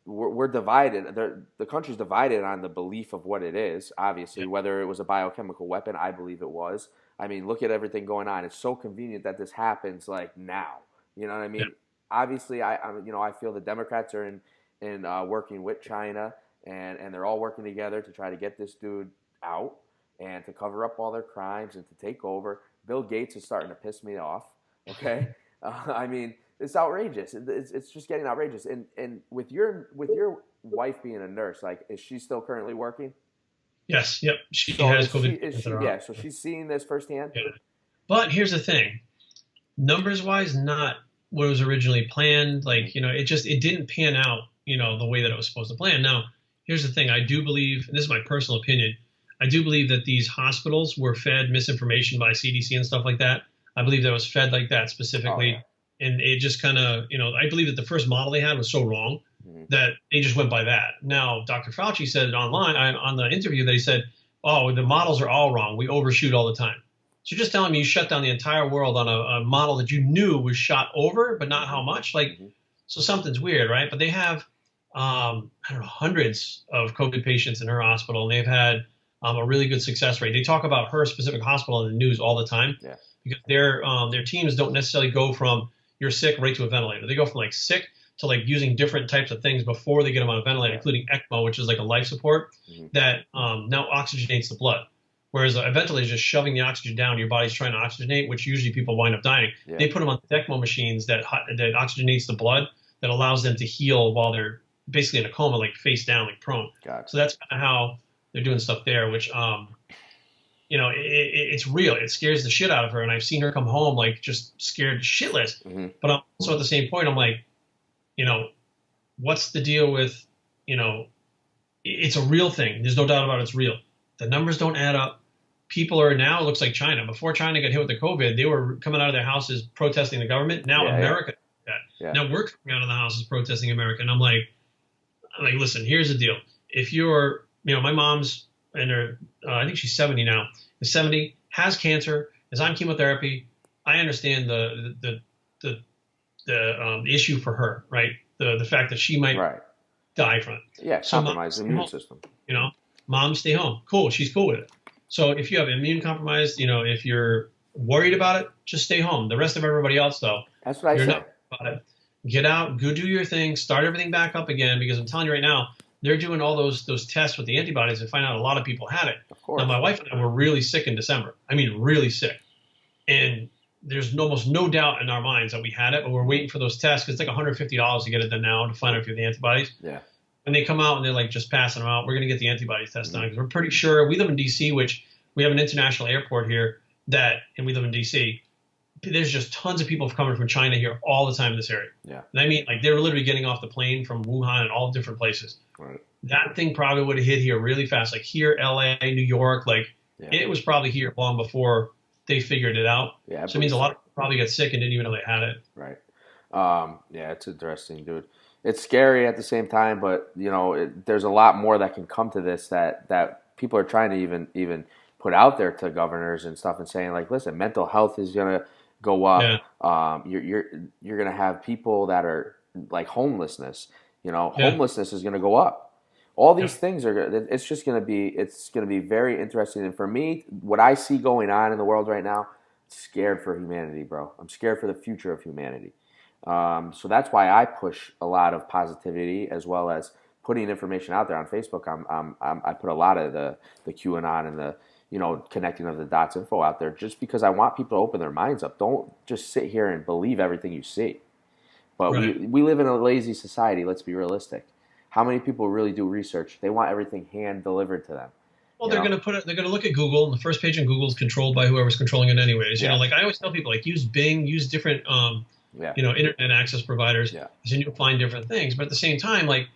We're divided. The country's divided on the belief of what it is, obviously, whether it was a biochemical weapon. I believe it was. I mean, look at everything going on. It's so convenient that this happens like now. You know what I mean? Yeah. Obviously, I feel the Democrats are in working with China and they're all working together to try to get this dude out and to cover up all their crimes and to take over. Bill Gates is starting to piss me off. Okay, I mean, it's outrageous. It's just getting outrageous. And with your wife being a nurse, like, is she still currently working? Yes. Yep. She has COVID. Yeah. So she's seeing this firsthand. Yeah. But here's the thing: numbers wise, not what was originally planned. Like, it didn't pan out, the way that it was supposed to plan. Now, here's the thing: I do believe, and this is my personal opinion, I do believe that these hospitals were fed misinformation by CDC and stuff like that. I believe that was fed like that specifically. Oh, yeah. And it just kind of, I believe that the first model they had was so wrong that they just went by that. Now, Dr. Fauci said it online on the interview that he said, oh, the models are all wrong. We overshoot all the time. So you're just telling me you shut down the entire world on a model that you knew was shot over, but not how much? Like, so something's weird, right? But they have, I don't know, hundreds of COVID patients in her hospital, and they've had a really good success rate. They talk about her specific hospital in the news all the time because their teams don't necessarily go from you're sick right to a ventilator. They go from like sick to like using different types of things before they get them on a ventilator, including ECMO, which is like a life support that now oxygenates the blood. Whereas a ventilator is just shoving the oxygen down, your body's trying to oxygenate, which usually people wind up dying. Yeah. They put them on the ECMO machines that oxygenates the blood, that allows them to heal while they're basically in a coma, like face down, like prone. So that's kind of how they're doing stuff there, which, it's real. It scares the shit out of her. And I've seen her come home, like, just scared shitless. But I'm also at the same point, I'm like, what's the deal with, it's a real thing. There's no doubt about it's real. The numbers don't add up. People are now, it looks like China. Before China got hit with the COVID, they were coming out of their houses protesting the government. Now America does that. Now we're coming out of the houses protesting America. And I'm like, listen, here's the deal. If you're, my mom's in her, I think she's 70 now, is 70, has cancer, is on chemotherapy. I understand the issue for her, right? The fact that she might die from it. Yeah, compromise the immune system. Mom, stay home. Cool, she's cool with it. So if you have immune compromised, if you're worried about it, just stay home. The rest of everybody else, though, that's what I said. Not about it. Get out, go do your thing, start everything back up again. Because I'm telling you right now, they're doing all those tests with the antibodies and find out a lot of people had it. Of course. Now, my wife and I were really sick in December. I mean, really sick. And there's almost no doubt in our minds that we had it, but we're waiting for those tests because it's like $150 to get it done now to find out if you have the antibodies. Yeah. When they come out and they're like just passing them out, we're going to get the antibodies test done because we're pretty sure we live in D.C., which we have an international airport here and we live in D.C. There's just tons of people coming from China here all the time in this area. Yeah. And I mean, like, they were literally getting off the plane from Wuhan and all different places. Right. That thing probably would have hit here really fast. Like here, LA, New York, it was probably here long before they figured it out. Yeah. So it means a lot of people probably got sick and didn't even know they had it. Right. Yeah, it's interesting, dude. It's scary at the same time, but there's a lot more that can come to this that people are trying to even put out there to governors and stuff and saying, like, listen, mental health is gonna go up. Yeah. You're gonna have people that are like homelessness. Homelessness is gonna go up. All these things it's just gonna be very interesting. And for me, what I see going on in the world right now, scared for humanity, bro. I'm scared for the future of humanity. So that's why I push a lot of positivity as well as putting information out there on Facebook. I put a lot of the QAnon and the connecting of the dots info out there just because I want people to open their minds up. Don't just sit here and believe everything you see. But we live in a lazy society. Let's be realistic. How many people really do research? They want everything hand delivered to them. Well, they're going to look at Google, and the first page in Google is controlled by whoever's controlling it anyways. Like I always tell people, like, use Bing, use different internet access providers, and you'll find different things. But at the same time, like,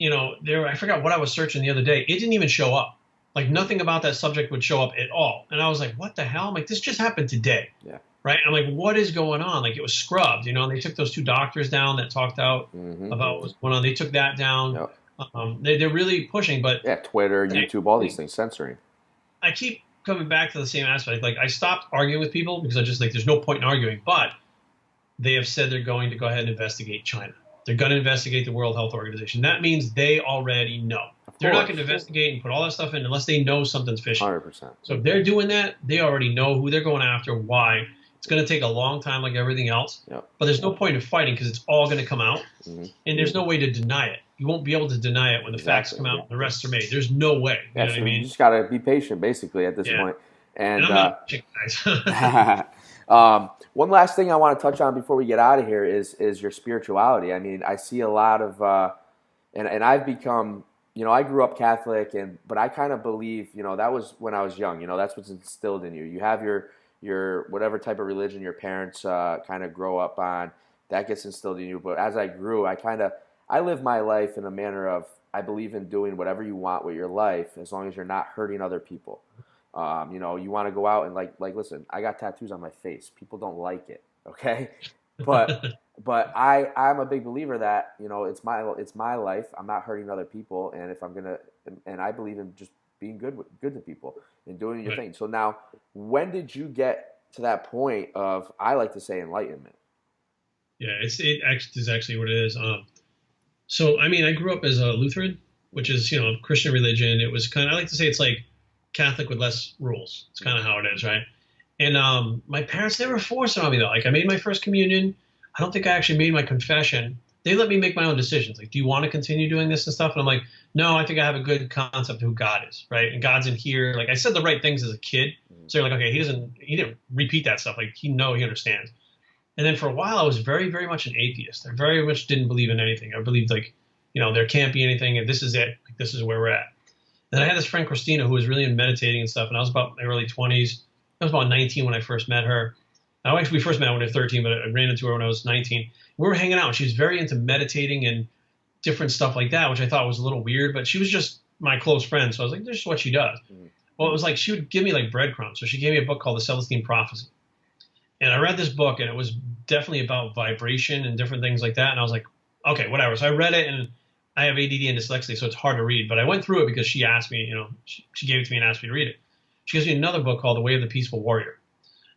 I forgot what I was searching the other day. It didn't even show up. Like, nothing about that subject would show up at all. And I was like, what the hell? I'm like, this just happened today. Yeah. Right? I'm like, what is going on? Like, it was scrubbed, and they took those two doctors down that talked out about what was going on. They took that down. Yep. They're really pushing, but Twitter, YouTube, all these things, censoring. I keep coming back to the same aspect. Like, I stopped arguing with people because I just, like, there's no point in arguing, but they have said they're going to go ahead and investigate China. They're going to investigate the World Health Organization. That means they already know. They're not going to investigate and put all that stuff in unless they know something's fishy. 100%. So if they're doing that, they already know who they're going after, why, It's going to take a long time, like everything else. Yep. But there's no point in fighting because it's all going to come out, Mm-hmm. and there's no way to deny it. You won't be able to deny it when the facts come out and the rest are made. There's no way. You know what I mean? You just gotta be patient, basically, at this point. And I'm not patient, guys. one last thing I want to touch on before we get out of here is your spirituality. I mean, I see a lot of, and I've become, I grew up Catholic, but I kind of believe, that was when I was young. That's what's instilled in you. You have your whatever type of religion your parents kind of grow up on, that gets instilled in you. But as I grew, I live my life in a manner of, I believe in doing whatever you want with your life as long as you're not hurting other people. You want to go out and like listen, I got tattoos on my face. People don't like it, okay? But I'm a big believer that, it's my life. I'm not hurting other people, and if I'm gonna, and I believe in just being good to people and doing your thing. So now, when did you get to that point of, I like to say, enlightenment? Yeah, it is actually what it is. So I mean, I grew up as a Lutheran, which is Christian religion. It was I like to say it's like Catholic with less rules. It's kind of how it is, right? And my parents never forced it on me though. Like I made my first communion. I don't think I actually made my confession. They let me make my own decisions. Like, do you want to continue doing this and stuff? And I'm like, no, I think I have a good concept of who God is, right? And God's in here. Like I said the right things as a kid. So you're like, okay, he didn't repeat that stuff. Like he understands. And then for a while I was very, very much an atheist. I very much didn't believe in anything. I believed like, there can't be anything and this is it. Like this is where we're at. And I had this friend, Christina, who was really in meditating and stuff. And I was about in my early 20s. I was about 19 when I first met her. We first met when I was 13, but I ran into her when I was 19. We were hanging out, and she was very into meditating and different stuff like that, which I thought was a little weird, but she was just my close friend. So I was like, this is what she does. Mm-hmm. Well, it was like she would give me like breadcrumbs. So she gave me a book called The Celestine Prophecy. And I read this book, and it was definitely about vibration and different things like that. And I was like, okay, whatever. So I read it, and I have ADD and dyslexia, so it's hard to read. But I went through it because she asked me, she gave it to me and asked me to read it. She gives me another book called The Way of the Peaceful Warrior.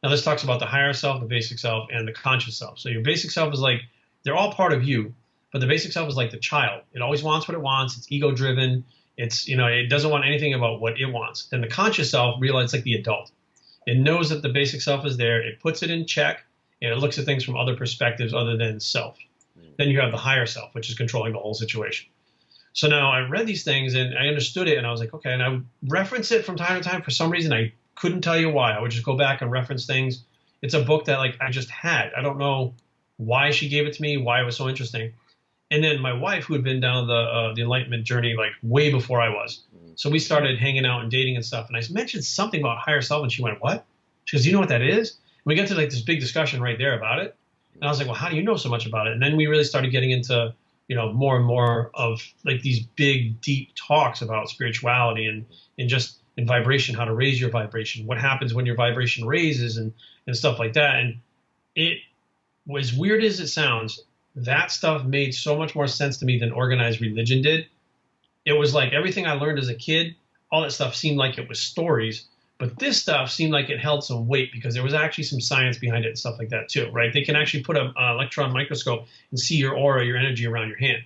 Now, this talks about the higher self, the basic self, and the conscious self. So your basic self is like, they're all part of you, but the basic self is like the child. It always wants what it wants. It's ego-driven. It's, it doesn't want anything about what it wants. Then the conscious self realizes like the adult. It knows that the basic self is there. It puts it in check, and it looks at things from other perspectives other than self. Then you have the higher self, which is controlling the whole situation. So now I read these things, and I understood it, and I was like, okay. And I would reference it from time to time. For some reason, I couldn't tell you why. I would just go back and reference things. It's a book that like I just had. I don't know why she gave it to me, why it was so interesting. And then my wife, who had been down the enlightenment journey like way before I was. So we started hanging out and dating and stuff. And I mentioned something about higher self, and she went, what? She goes, you know what that is? And we got to like this big discussion right there about it. And I was like, well, how do you know so much about it? And then we really started getting into, more and more of like these big, deep talks about spirituality and just in vibration, how to raise your vibration, what happens when your vibration raises and stuff like that. And it was weird as it sounds, that stuff made so much more sense to me than organized religion did. It was like everything I learned as a kid, all that stuff seemed like it was stories, but this stuff seemed like it held some weight because there was actually some science behind it and stuff like that too, right? They can actually put an electron microscope and see your aura, your energy around your hand.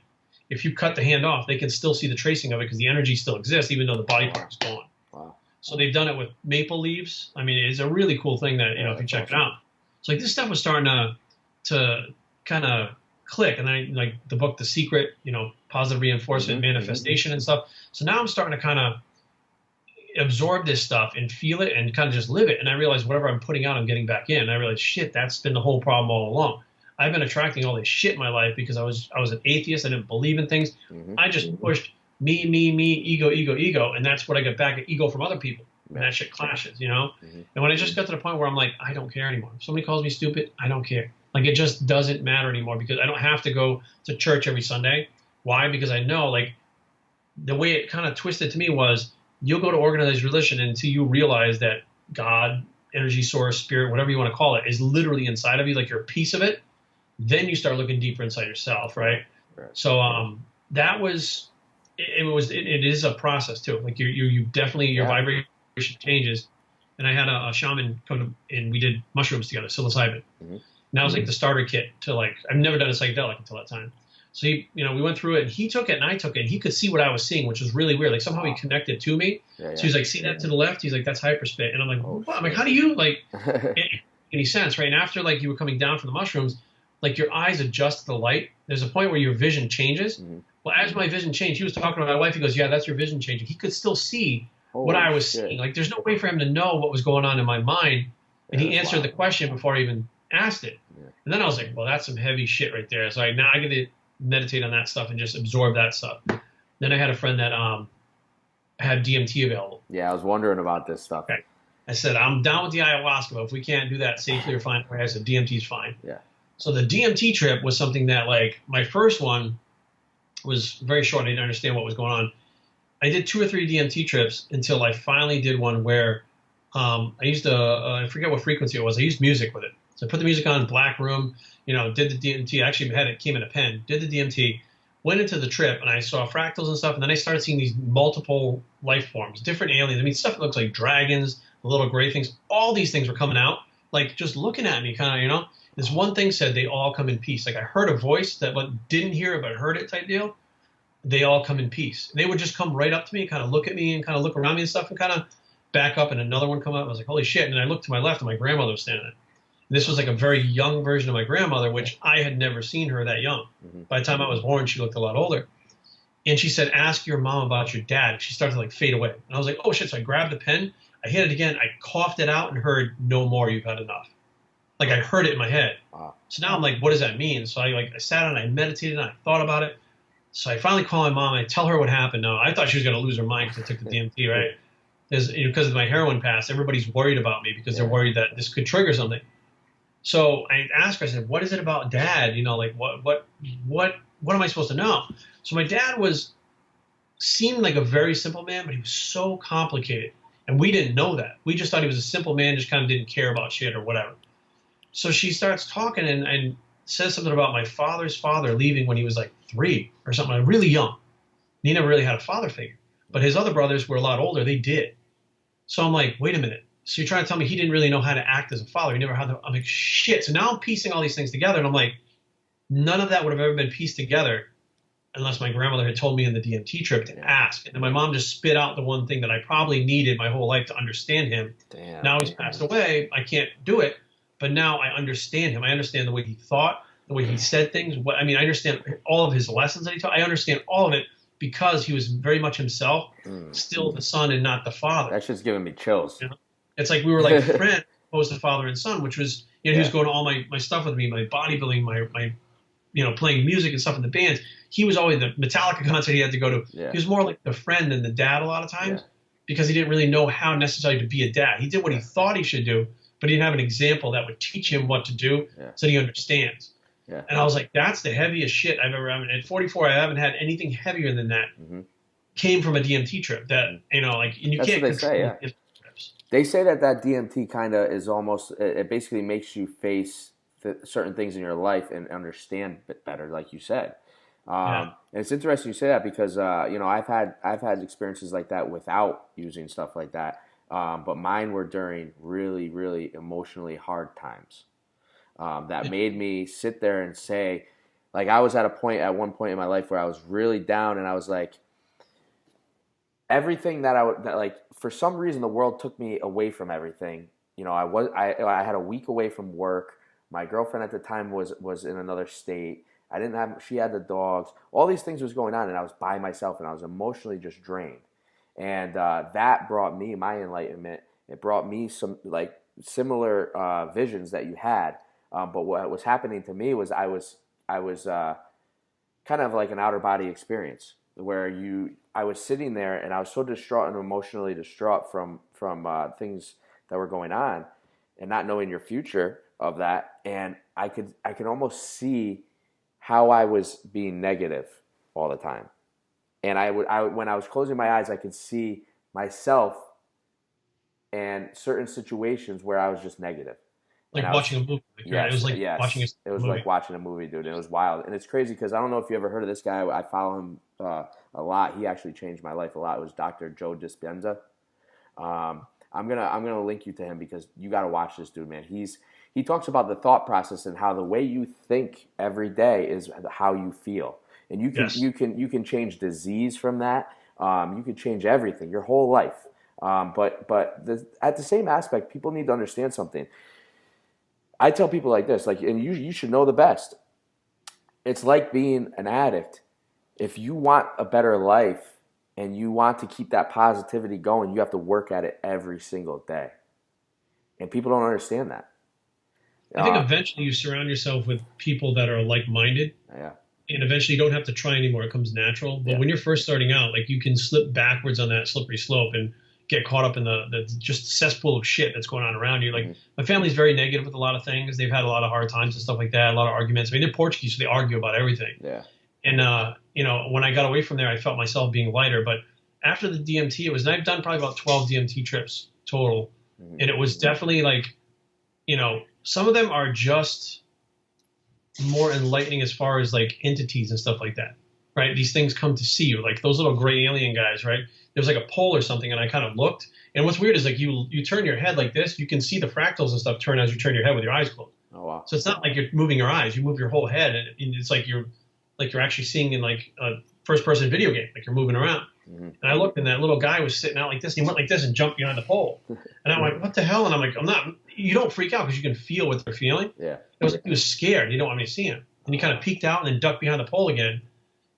If you cut the hand off, they can still see the tracing of it because the energy still exists even though the body part is gone. Wow. So they've done it with maple leaves. I mean, it's a really cool thing that, if you check it out. So like this stuff was starting to kind of click. And then like the book, The Secret, positive reinforcement, manifestation and stuff. So now I'm starting to kind of absorb this stuff and feel it and kind of just live it. And I realized whatever I'm putting out, I'm getting back in. And I realized, shit, that's been the whole problem all along. I've been attracting all this shit in my life because I was an atheist. I didn't believe in things. I just pushed me, ego. And that's what I get back at ego from other people. And that shit clashes, And when I just got to the point where I'm like, I don't care anymore. If somebody calls me stupid, I don't care. Like it just doesn't matter anymore because I don't have to go to church every Sunday. Why? Because I know like the way it kind of twisted to me was you'll go to organized religion until you realize that God, energy source, spirit, whatever you want to call it, is literally inside of you, like you're a piece of it. Then you start looking deeper inside yourself, right? So that was it is a process too. Like you definitely your vibration changes. And I had a shaman come to, and we did mushrooms together, psilocybin. And that was like the starter kit to like I've never done a psychedelic until that time. So we went through it, and he took it, and I took it, and he could see what I was seeing, which was really weird. Like somehow he connected to me. So he's like, see that to the left? He's like, that's hyperspit. And I'm like, what? I'm like, how do you like? any sense, right? And after like you were coming down from the mushrooms, like your eyes adjust to the light. There's a point where your vision changes. Well, as my vision changed, he was talking to my wife. He goes, "Yeah, that's your vision changing." He could still see what Holy I was shit. seeing. Like, there's no way for him to know what was going on in my mind. And he answered the question before I even asked it. And then I was like, well, that's some heavy shit right there. So now I got to meditate on that stuff and just absorb that stuff. Then I had a friend that had DMT available. Yeah, I was wondering about this stuff. Okay. I said, I'm down with the ayahuasca, but if we can't do that safely or fine, I said, DMT's fine. Yeah. So the DMT trip was something that, like, my first one was very short. I didn't understand what was going on. I did 2 or 3 DMT trips until I finally did one where I used I forget what frequency it was. I used music with it. So I put the music on, black room, did the DMT. I actually came in a pen, did the DMT, went into the trip, and I saw fractals and stuff. And then I started seeing these multiple life forms, different aliens. I mean, stuff that looks like dragons, the little gray things. All these things were coming out, like just looking at me, kind of, This one thing said they all come in peace. Like I heard a voice that didn't hear it but heard it type deal. They all come in peace. And they would just come right up to me, kind of look at me and kind of look around me and stuff, and kind of back up, and another one come up. I was like, holy shit. And then I looked to my left, and my grandmother was standing there. And this was like a very young version of my grandmother, which I had never seen her that young. By the time I was born, she looked a lot older. And she said, ask your mom about your dad. And she started to like fade away. And I was like, oh shit. So I grabbed the pen, I hit it again, I coughed it out and heard, no more, you've had enough. Like I heard it in my head. Wow. So now I'm like, what does that mean? So I sat down, I meditated, and I thought about it. So I finally call my mom, and I tell her what happened. Now, I thought she was going to lose her mind because I took the DMT, right? Because of my heroin past, everybody's worried about me because they're worried that this could trigger something. So I asked her, I said, what is it about dad? Like what am I supposed to know? So my dad seemed like a very simple man, but he was so complicated. And we didn't know that. We just thought he was a simple man, just kind of didn't care about shit or whatever. So she starts talking and says something about my father's father leaving when he was like 3 or something, like really young. He never really had a father figure. But his other brothers were a lot older. They did. So I'm like, wait a minute. So you're trying to tell me he didn't really know how to act as a father. He never had I'm like, shit. So now I'm piecing all these things together. And I'm like, none of that would have ever been pieced together unless my grandmother had told me in the DMT trip to ask. And then my mom just spit out the one thing that I probably needed my whole life to understand him. Damn, now he's passed away. I can't do it. But now I understand him. I understand the way he thought, the way he said things. I understand all of his lessons that he taught. I understand all of it because he was very much himself, still the son and not the father. That's just giving me chills. It's like we were like friends opposed to father and son, which was, he was going to all my stuff with me, my bodybuilding, my playing music and stuff in the bands. He was always the Metallica concert he had to go to. Yeah. He was more like the friend than the dad a lot of times because he didn't really know how necessarily to be a dad. He did what he thought he should do, but he didn't have an example that would teach him what to do so that he understands. Yeah. And I was like, that's the heaviest shit I've ever had. At 44, I haven't had anything heavier than that. Came from a DMT trip that, and you that's can't what they say, trips. They say that DMT kind of is almost, it basically makes you face certain things in your life and understand it better, like you said. And it's interesting you say that because, I've had experiences like that without using stuff like that. But mine were during really, really emotionally hard times that made me sit there and say, like, I was at one point in my life where I was really down, and I was like, everything for some reason the world took me away from everything. I had a week away from work. My girlfriend at the time was in another state. She had the dogs. All these things was going on, and I was by myself, and I was emotionally just drained. And that brought me my enlightenment. It brought me some like similar visions that you had. But what was happening to me was I was kind of like an outer body experience where I was sitting there and I was so distraught and emotionally distraught from things that were going on and not knowing your future of that. And I could almost see how I was being negative all the time. And when I was closing my eyes, I could see myself and certain situations where I was just negative. Like watching a movie. It was like watching it was like watching a movie, dude. And it was wild. And it's crazy because I don't know if you ever heard of this guy. I follow him a lot. He actually changed my life a lot. It was Dr. Joe Dispenza. I'm gonna link you to him because you got to watch this dude, man. He talks about the thought process and how the way you think every day is how you feel. And you can change disease from that. You can change everything, your whole life. But at the same aspect, people need to understand something. I tell people like this, like, and you should know the best. It's like being an addict. If you want a better life and you want to keep that positivity going, you have to work at it every single day. And people don't understand that. I think eventually you surround yourself with people that are like-minded. Yeah. And eventually you don't have to try anymore. It comes natural. But when you're first starting out, like you can slip backwards on that slippery slope and get caught up in the just cesspool of shit that's going on around you. Like my family's very negative with a lot of things. They've had a lot of hard times and stuff like that, a lot of arguments. I mean, they're Portuguese, so they argue about everything. Yeah. And, you know, when I got away from there, I felt myself being lighter. But after the DMT, I've done probably about 12 DMT trips total. And it was definitely like, you know, some of them are just more enlightening as far as like entities and stuff like that, right? These things come to see you, like those little gray alien guys, right? There was like a pole or something, and I kind of looked. And what's weird is like you turn your head like this, you can see the fractals and stuff turn as you turn your head with your eyes closed. Oh wow! So it's not like you're moving your eyes; you move your whole head, and it's like you're actually seeing in like a first-person video game, like you're moving around. And I looked, and that little guy was sitting out like this, and he went like this and jumped behind the pole. And I'm like, what the hell? And I'm like, I'm not. You don't freak out because you can feel what they're feeling. Yeah. It was like he was scared. You don't want me to see him. And he kind of peeked out and then ducked behind the pole again.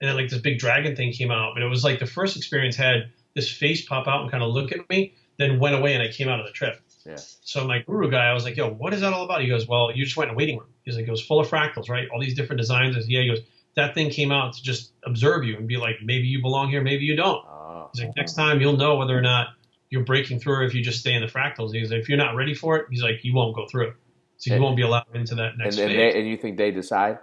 And then like this big dragon thing came out. But it was like the first experience had this face pop out and kind of look at me, then went away, and I came out of the trip. Yeah. So my guru guy, I was like, yo, what is that all about? He goes, well, you just went in a waiting room. He's like, it was full of fractals, right? All these different designs. Yeah, he goes, that thing came out to just observe you and be like, maybe you belong here, maybe you don't. He's like, next time you'll know whether or not you're breaking through or if you just stay in the fractals. He's like, if you're not ready for it, he's like, you won't go through. So you won't be allowed into that next phase. And you think they decide?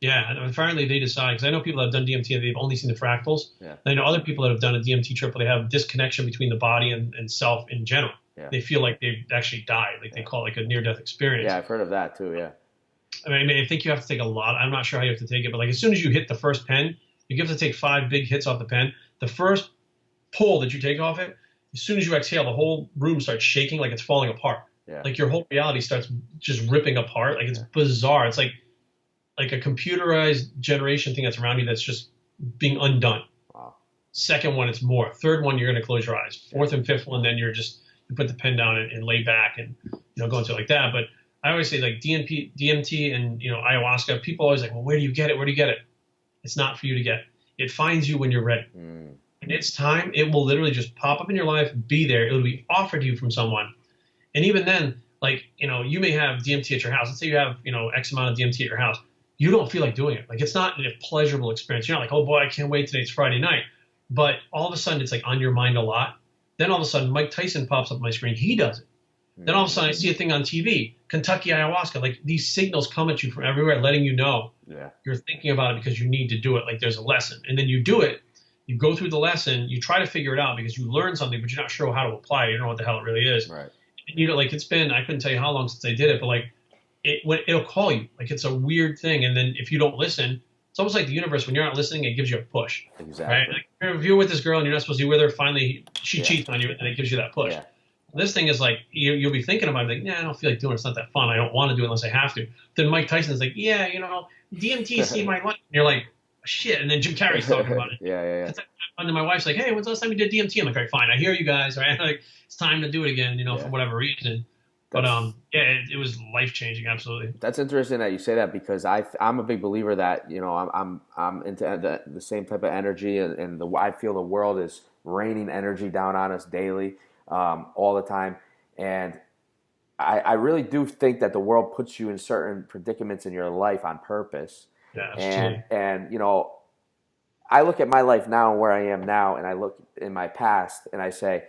Yeah, and apparently they decide, because I know people that have done DMT and they've only seen the fractals. Yeah. And I know other people that have done a DMT trip where they have disconnection between the body and self in general. Yeah. They feel like they've actually died, like they call it like a near-death experience. Yeah, I've heard of that too, yeah. I mean, I think you have to take a lot. I'm not sure how you have to take it, but like as soon as you hit the first pen, you have to take 5 big hits off the pen. The first pull that you take off it, as soon as you exhale, the whole room starts shaking like it's falling apart. Yeah. Like your whole reality starts just ripping apart. Like it's bizarre. It's like a computerized generation thing that's around you that's just being undone. Wow. Second one, it's more. Third one, you're going to close your eyes. Fourth and fifth one, then you put the pen down and lay back and go into it like that. But I always say like DMT and ayahuasca. People always like, well, where do you get it? Where do you get it? It's not for you to get. It finds you when you're ready. And it's time. It will literally just pop up in your life, be there. It'll be offered to you from someone. And even then, like, you may have DMT at your house. Let's say you have, X amount of DMT at your house. You don't feel like doing it. Like, it's not a pleasurable experience. You're not like, oh boy, I can't wait today. It's Friday night. But all of a sudden, it's like on your mind a lot. Then all of a sudden, Mike Tyson pops up on my screen. He does it. Then all of a sudden, I see a thing on TV, Kentucky ayahuasca. Like, these signals come at you from everywhere, letting you know you're thinking about it because you need to do it. Like, there's a lesson. And then you do it. You go through the lesson. You try to figure it out because you learn something, but you're not sure how to apply it. You don't know what the hell it really is. Right. And, like, it's been, I couldn't tell you how long since I did it, but, like, it'll call you. Like, it's a weird thing. And then if you don't listen, it's almost like the universe. When you're not listening, it gives you a push. Exactly. Right? Like, if you're with this girl and you're not supposed to be with her, finally she cheats on you, and it gives you that push. Yeah. This thing is like, you'll be thinking about it, like, nah, I don't feel like doing it. It's not that fun. I don't want to do it unless I have to. Then Mike Tyson's like, yeah, DMT saved my life. And you're like, shit. And then Jim Carrey's talking about it. Yeah. And then my wife's like, hey, when's the last time you did DMT? I'm like, all right, fine. I hear you guys, right? Like, it's time to do it again, for whatever reason. But it was life changing, absolutely. That's interesting that you say that because I'm a big believer that I'm into the same type of energy, and I feel the world is raining energy down on us daily, all the time, and I really do think that the world puts you in certain predicaments in your life on purpose. Yeah, absolutely. And I look at my life now and where I am now, and I look in my past, and I say,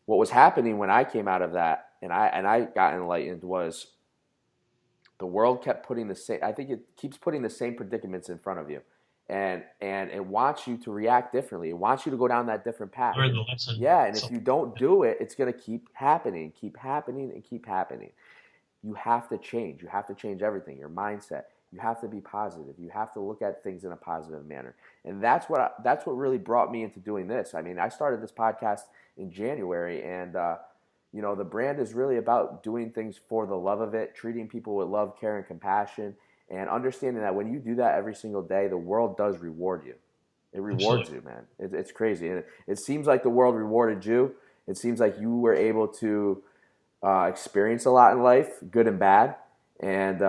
what was happening when I came out of that, and I got enlightened, was the world kept putting the same. I think it keeps putting the same predicaments in front of you, and it wants you to react differently. It wants you to go down that different path. Learn the lesson. Yeah, and if you don't do it, it's going to keep happening, and keep happening. You have to change. You have to change everything. Your mindset. You have to be positive. You have to look at things in a positive manner, and that's what really brought me into doing this. I mean, I started this podcast in January, and the brand is really about doing things for the love of it, treating people with love, care, and compassion, and understanding that when you do that every single day, the world does reward you. It rewards you, man. It's crazy. And it seems like the world rewarded you. It seems like you were able to experienced a lot in life, good and bad, and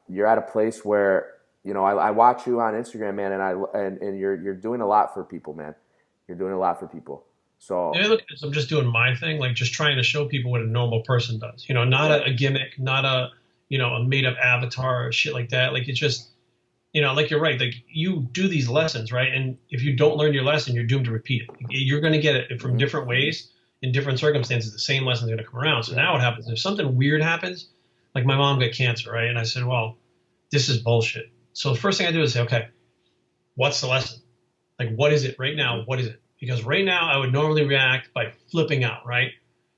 you're at a place where, you know, I watch you on Instagram, man, and you're doing a lot for people, man. You're doing a lot for people. So And I look at this, I'm just doing my thing, like just trying to show people what a normal person does. You know, not a gimmick, not a, you know, a made up avatar or shit like that. Like it's just, you know, like you're right. Like you do these lessons, right? And if you don't learn your lesson, you're doomed to repeat it. You're going to get it from different ways in different circumstances. The same lesson's going to come around. So now what happens? If something weird happens, like my mom got cancer, right? And I said, well, this is bullshit. So the first thing I do is say, okay, what's the lesson? Like, what is it right now? What is it? Because right now I would normally react by flipping out, right?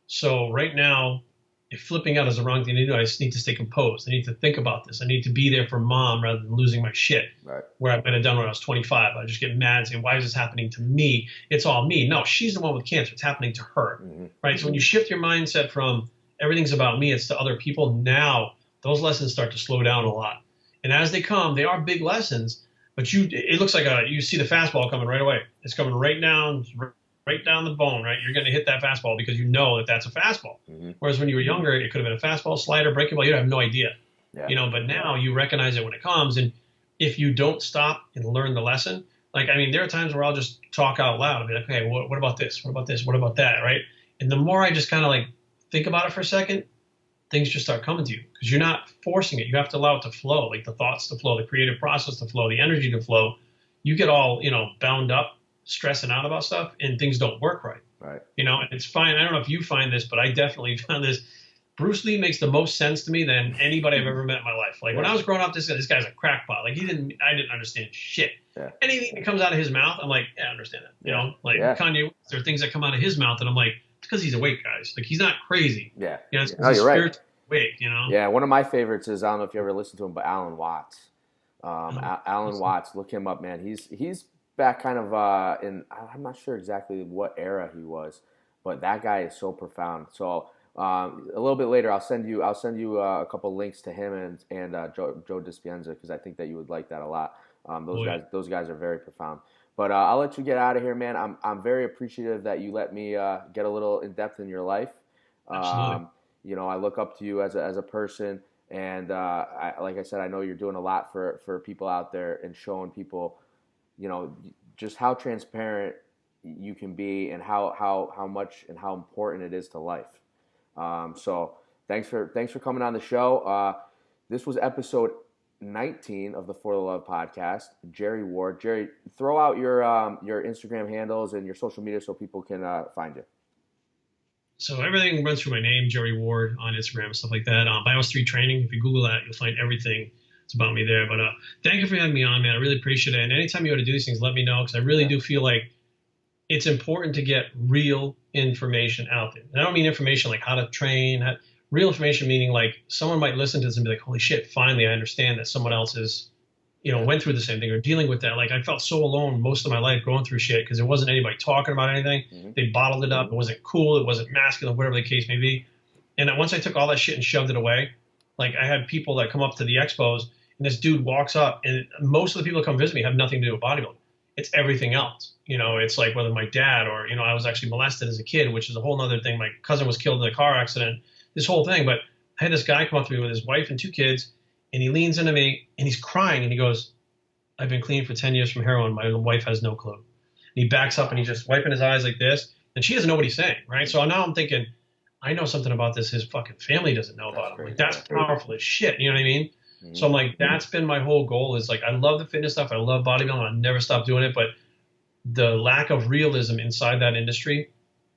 So right now, if flipping out is the wrong thing to do, I just need to stay composed. I need to think about this. I need to be there for mom rather than losing my shit. Right. Where I might have done when I was 25. I just get mad and say, why is this happening to me? It's all me. No, she's the one with cancer. It's happening to her, right? So when you shift your mindset from everything's about me, it's to other people, now those lessons start to slow down a lot. And as they come, they are big lessons, but it looks like you see the fastball coming right away. It's coming right down the bone, right? You're going to hit that fastball because you know that that's a fastball. Whereas when you were younger, it could have been a fastball, slider, breaking ball. You have no idea, you know, but now you recognize it when it comes. And if you don't stop and learn the lesson, like, I mean, there are times where I'll just talk out loud. I'll be like, okay, what about this? What about this? What about that? Right. And the more I just kind of like think about it for a second, things just start coming to you because you're not forcing it. You have to allow it to flow, like the thoughts to flow, the creative process to flow, the energy to flow. You get all, you know, bound up, stressing out about stuff, and things don't work right. Right. You know, and it's fine. I don't know if you find this, but I definitely found this. Bruce Lee makes the most sense to me than anybody I've ever met in my life. Like when I was growing up, this guy's a crackpot. Like I didn't understand shit. Yeah. Anything that comes out of his mouth, I'm like, yeah, I understand that. You know, like Kanye, there are things that come out of his mouth that I'm like, it's because he's awake, guys. Like he's not crazy. Yeah. You know, it's no, you're right. Awake, you know? Yeah, one of my favorites is, I don't know if you ever listened to him, but Alan Watts. Alan Watts, look him up, man. He's back kind of in, I'm not sure exactly what era he was, but that guy is so profound. So a little bit later, I'll send you a couple links to him and Joe Dispenza, because I think that you would like that a lot. Those guys are very profound. But I'll let you get out of here, man. I'm very appreciative that you let me get a little in depth in your life. Absolutely. You know, I look up to you as a person, and like I said, I know you're doing a lot for people out there and showing people, you know, just how transparent you can be and how much and how important it is to life. So thanks for coming on the show. This was episode 19 of the For the Love podcast. Jerry Ward. Jerry, throw out your Instagram handles and your social media so people can find you. So everything runs through my name, Jerry Ward, on Instagram and stuff like that. Bios 3 Training, if you Google that, you'll find everything. It's about me there. But thank you for having me on, man. I really appreciate it. And anytime you want to do these things, let me know, because I really do feel like it's important to get real information out there. And I don't mean information like how to train. Real information meaning like someone might listen to this and be like, holy shit, finally I understand that someone else is, you know, went through the same thing or dealing with that. Like I felt so alone most of my life going through shit because there wasn't anybody talking about anything. They bottled it up. It wasn't cool. It wasn't masculine, whatever the case may be. And once I took all that shit and shoved it away, like I had people that come up to the expos and this dude walks up, and most of the people that come visit me have nothing to do with bodybuilding. It's everything else. You know, it's like whether my dad or, you know, I was actually molested as a kid, which is a whole nother thing. My cousin was killed in a car accident, this whole thing. But I had this guy come up to me with his wife and 2 kids, and he leans into me and he's crying and he goes, I've been clean for 10 years from heroin. My wife has no clue. And he backs up and he's just wiping his eyes like this. And she doesn't know what he's saying, right? So now I'm thinking, I know something about this his fucking family doesn't know about him. Like, that's powerful as shit. You know what I mean? So I'm like, that's been my whole goal is like, I love the fitness stuff. I love bodybuilding. I'll never stop doing it. But the lack of realism inside that industry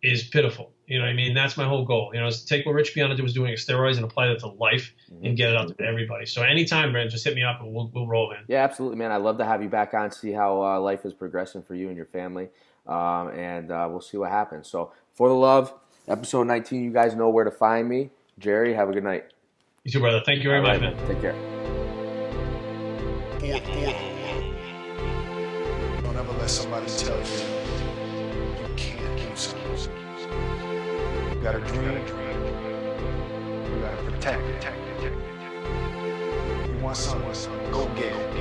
is pitiful. You know what I mean? That's my whole goal. You know, is to take what Rich Piana was doing with steroids and apply that to life and get it out to everybody. So anytime, Brent, just hit me up and we'll roll, man. Yeah, absolutely, man. I'd love to have you back on, see how life is progressing for you and your family. And we'll see what happens. So For the Love, episode 19, you guys know where to find me. Jerry, have a good night. You too, brother. Thank you very much, man. Take care. Don't ever let somebody tell you you can't do something. You gotta dream. You gotta protect. You want something, go get it.